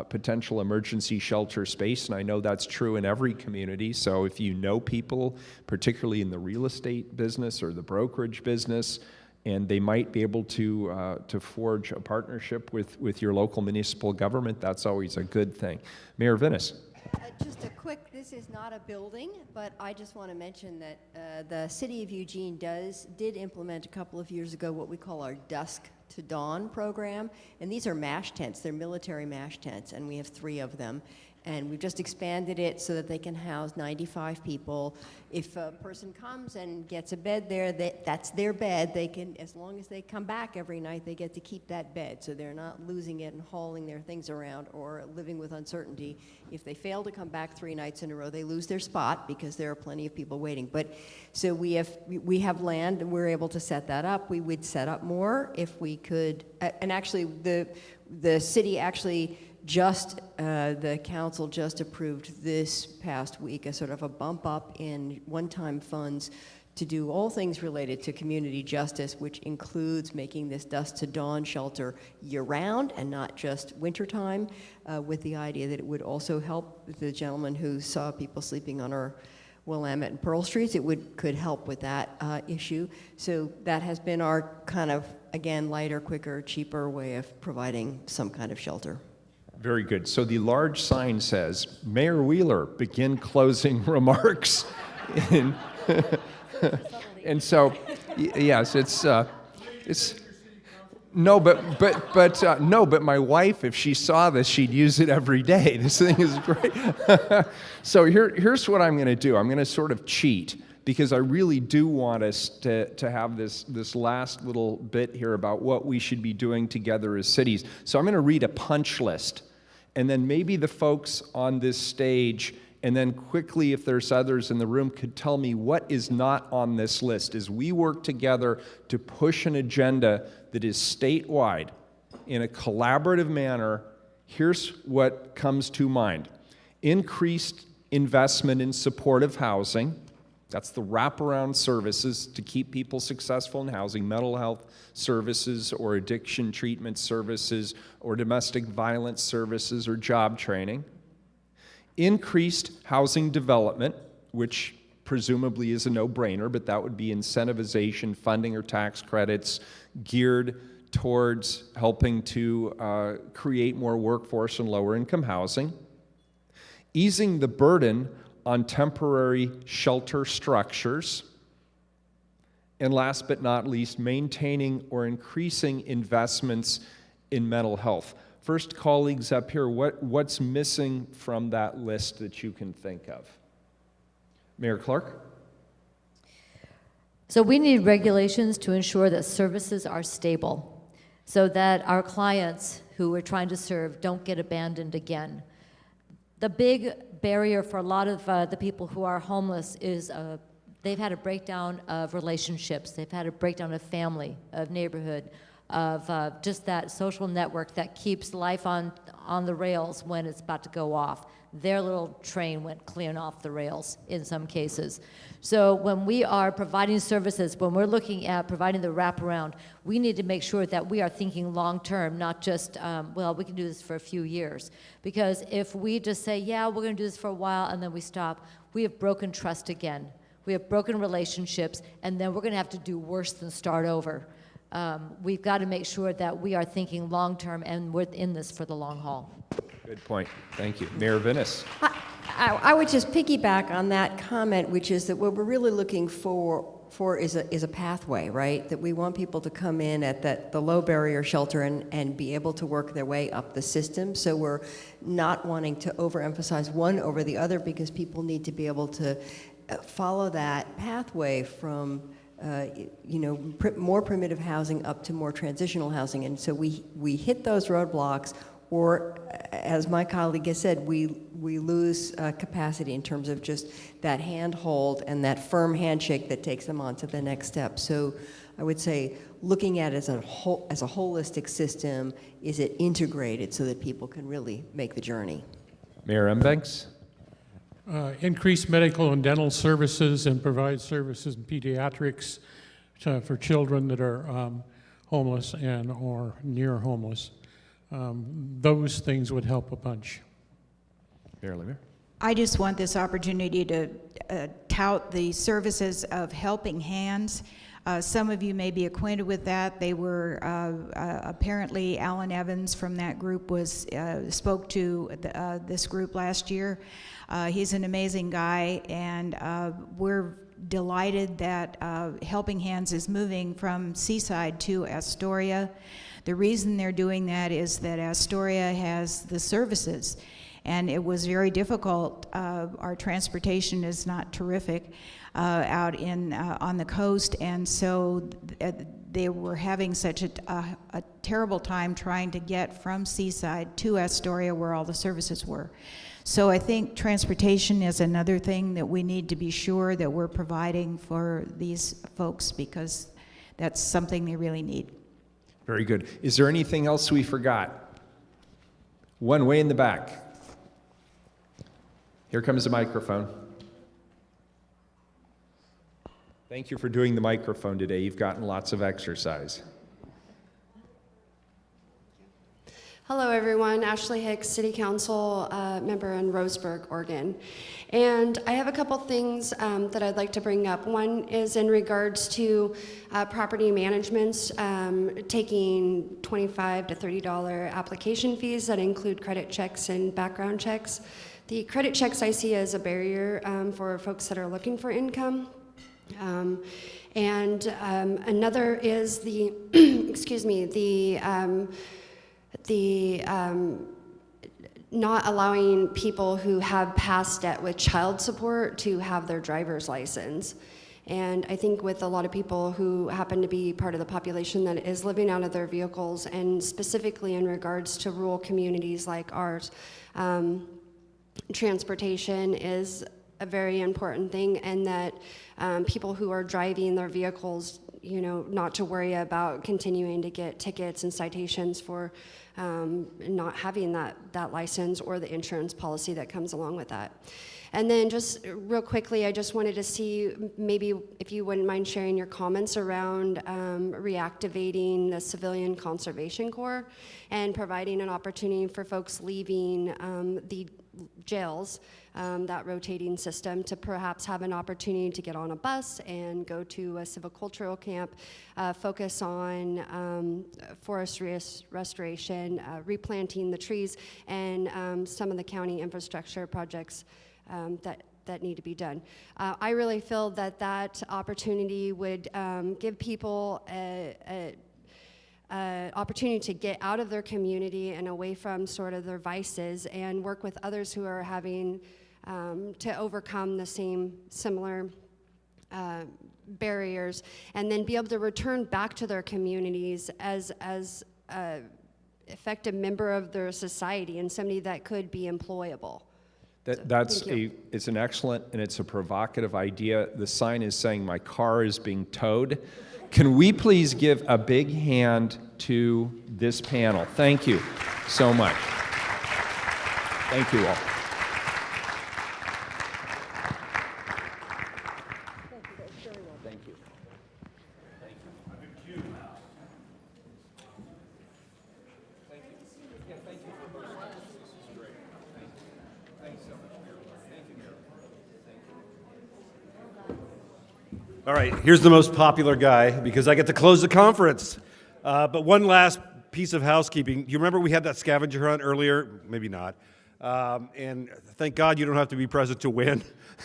potential emergency shelter space, and I know that's true in every community. So if you know people, particularly in the real estate business or the brokerage business, and they might be able to forge a partnership with your local municipal government, that's always a good thing. Mayor Vinnis. Just a quick, this is not a building, but I just want to mention that the City of Eugene did implement a couple of years ago what we call our Dusk to Dawn program, and these are MASH tents. They're military MASH tents, and we have 3 of them. And we've just expanded it so that they can house 95 people. If a person comes and gets a bed there, that's their bed. They can, as long as they come back every night, they get to keep that bed. So they're not losing it and hauling their things around or living with uncertainty. If they fail to come back 3 nights in a row, they lose their spot because there are plenty of people waiting. But so we have land and we're able to set that up. We would set up more if we could. And actually, the city actually the council just approved this past week a sort of a bump up in one-time funds to do all things related to community justice, which includes making this Dusk to Dawn shelter year-round and not just wintertime, with the idea that it would also help the gentleman who saw people sleeping on our Willamette and Pearl Streets. It could help with that issue. So that has been our kind of, again, lighter, quicker, cheaper way of providing some kind of shelter. Very good. So the large sign says, Mayor Wheeler, begin closing remarks. And so, yes, it's no, but my wife, if she saw this, she'd use it every day. This thing is great. So here's what I'm going to do. I'm going to sort of cheat, because I really do want us to have this last little bit here about what we should be doing together as cities. So I'm going to read a punch list, and then maybe the folks on this stage, and then quickly, if there's others in the room, could tell me what is not on this list as we work together to push an agenda that is statewide in a collaborative manner. Here's what comes to mind. Increased investment in supportive housing. That's the wraparound services to keep people successful in housing, mental health services or addiction treatment services or domestic violence services or job training. Increased housing development, which presumably is a no-brainer, but that would be incentivization, funding or tax credits geared towards helping to create more workforce and lower income housing. Easing the burden on temporary shelter structures. And last but not least, maintaining or increasing investments in mental health. First, colleagues up here, what's missing from that list that you can think of? Mayor Clark? So we need regulations to ensure that services are stable so that our clients who we're trying to serve don't get abandoned again. The big barrier for a lot of the people who are homeless is they've had a breakdown of relationships. They've had a breakdown of family, of neighborhood, of just that social network that keeps life on the rails when it's about to go off. Their little train went clean off the rails in some cases. So when we are providing services, when we're looking at providing the wraparound, we need to make sure that we are thinking long-term, not just, well, we can do this for a few years. Because if we just say, yeah, we're going to do this for a while, and then we stop, we have broken trust again. We have broken relationships, and then we're going to have to do worse than start over. We've got to make sure that we are thinking long-term, and we're in this for the long haul. Good point. Thank you. Mayor Vinnis. I would just piggyback on that comment, which is that what we're really looking for is a pathway, right? That we want people to come in at the low barrier shelter and be able to work their way up the system. So we're not wanting to overemphasize one over the other, because people need to be able to follow that pathway from more primitive housing up to more transitional housing. And so we hit those roadblocks, or as my colleague has said, we lose capacity in terms of just that handhold and that firm handshake that takes them on to the next step. So I would say looking at it as a holistic system, is it integrated so that people can really make the journey? Mayor Mbanks. Increase medical and dental services and provide services in pediatrics for children that are homeless and or near homeless. Those things would help a bunch. Mayor Lemire. I just want this opportunity to tout the services of Helping Hands. Some of you may be acquainted with that. They were apparently Alan Evans from that group spoke to this group last year. He's an amazing guy, and we're delighted that Helping Hands is moving from Seaside to Astoria. The reason they're doing that is that Astoria has the services, and it was very difficult. Our transportation is not terrific out on the coast, and so they were having such a terrible time trying to get from Seaside to Astoria, where all the services were. So I think transportation is another thing that we need to be sure that we're providing for these folks, because that's something they really need. Very good. Is there anything else we forgot? One way in the back. Here comes the microphone. Thank you for doing the microphone today. You've gotten lots of exercise. Hello, everyone. Ashley Hicks, City Council member in Roseburg, Oregon. And I have a couple things that I'd like to bring up. One is in regards to property managements taking $25 to $30 application fees that include credit checks and background checks. The credit checks I see as a barrier for folks that are looking for income. Another is the, excuse me, the not allowing people who have past debt with child support to have their driver's license. And I think with a lot of people who happen to be part of the population that is living out of their vehicles, and specifically in regards to rural communities like ours, transportation is a very important thing, and that people who are driving their vehicles, not to worry about continuing to get tickets and citations for not having that license or the insurance policy that comes along with that. And then just real quickly, I just wanted to see maybe if you wouldn't mind sharing your comments around reactivating the Civilian Conservation Corps and providing an opportunity for folks leaving the jails, that rotating system, to perhaps have an opportunity to get on a bus and go to a civicultural camp, focus on forest restoration, replanting the trees, and some of the county infrastructure projects that need to be done. I really feel that opportunity would give people opportunity to get out of their community and away from sort of their vices, and work with others who are having to overcome the similar barriers, and then be able to return back to their communities as a effective member of their society and somebody that could be employable. It's an excellent and it's a provocative idea. The sign is saying, "My car is being towed." Can we please give a big hand to this panel? Thank you so much. Thank you all. All right, here's the most popular guy because I get to close the conference. But one last piece of housekeeping. You remember we had that scavenger hunt earlier? Maybe not. And thank God you don't have to be present to win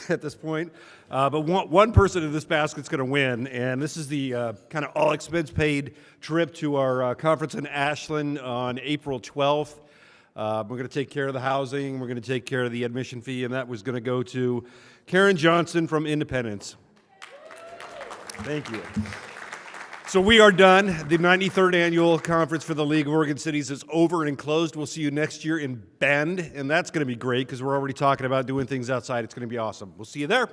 at this point. But one person in this basket's going to win, and this is the kind of all expense paid trip to our conference in Ashland on April 12th. We're going to take care of the housing, we're going to take care of the admission fee, and that was going to go to Karen Johnson from Independence. Thank you. So we are done. The 93rd Annual Conference for the League of Oregon Cities is over and closed. We'll see you next year in Bend, and that's going to be great because we're already talking about doing things outside. It's going to be awesome. We'll see you there.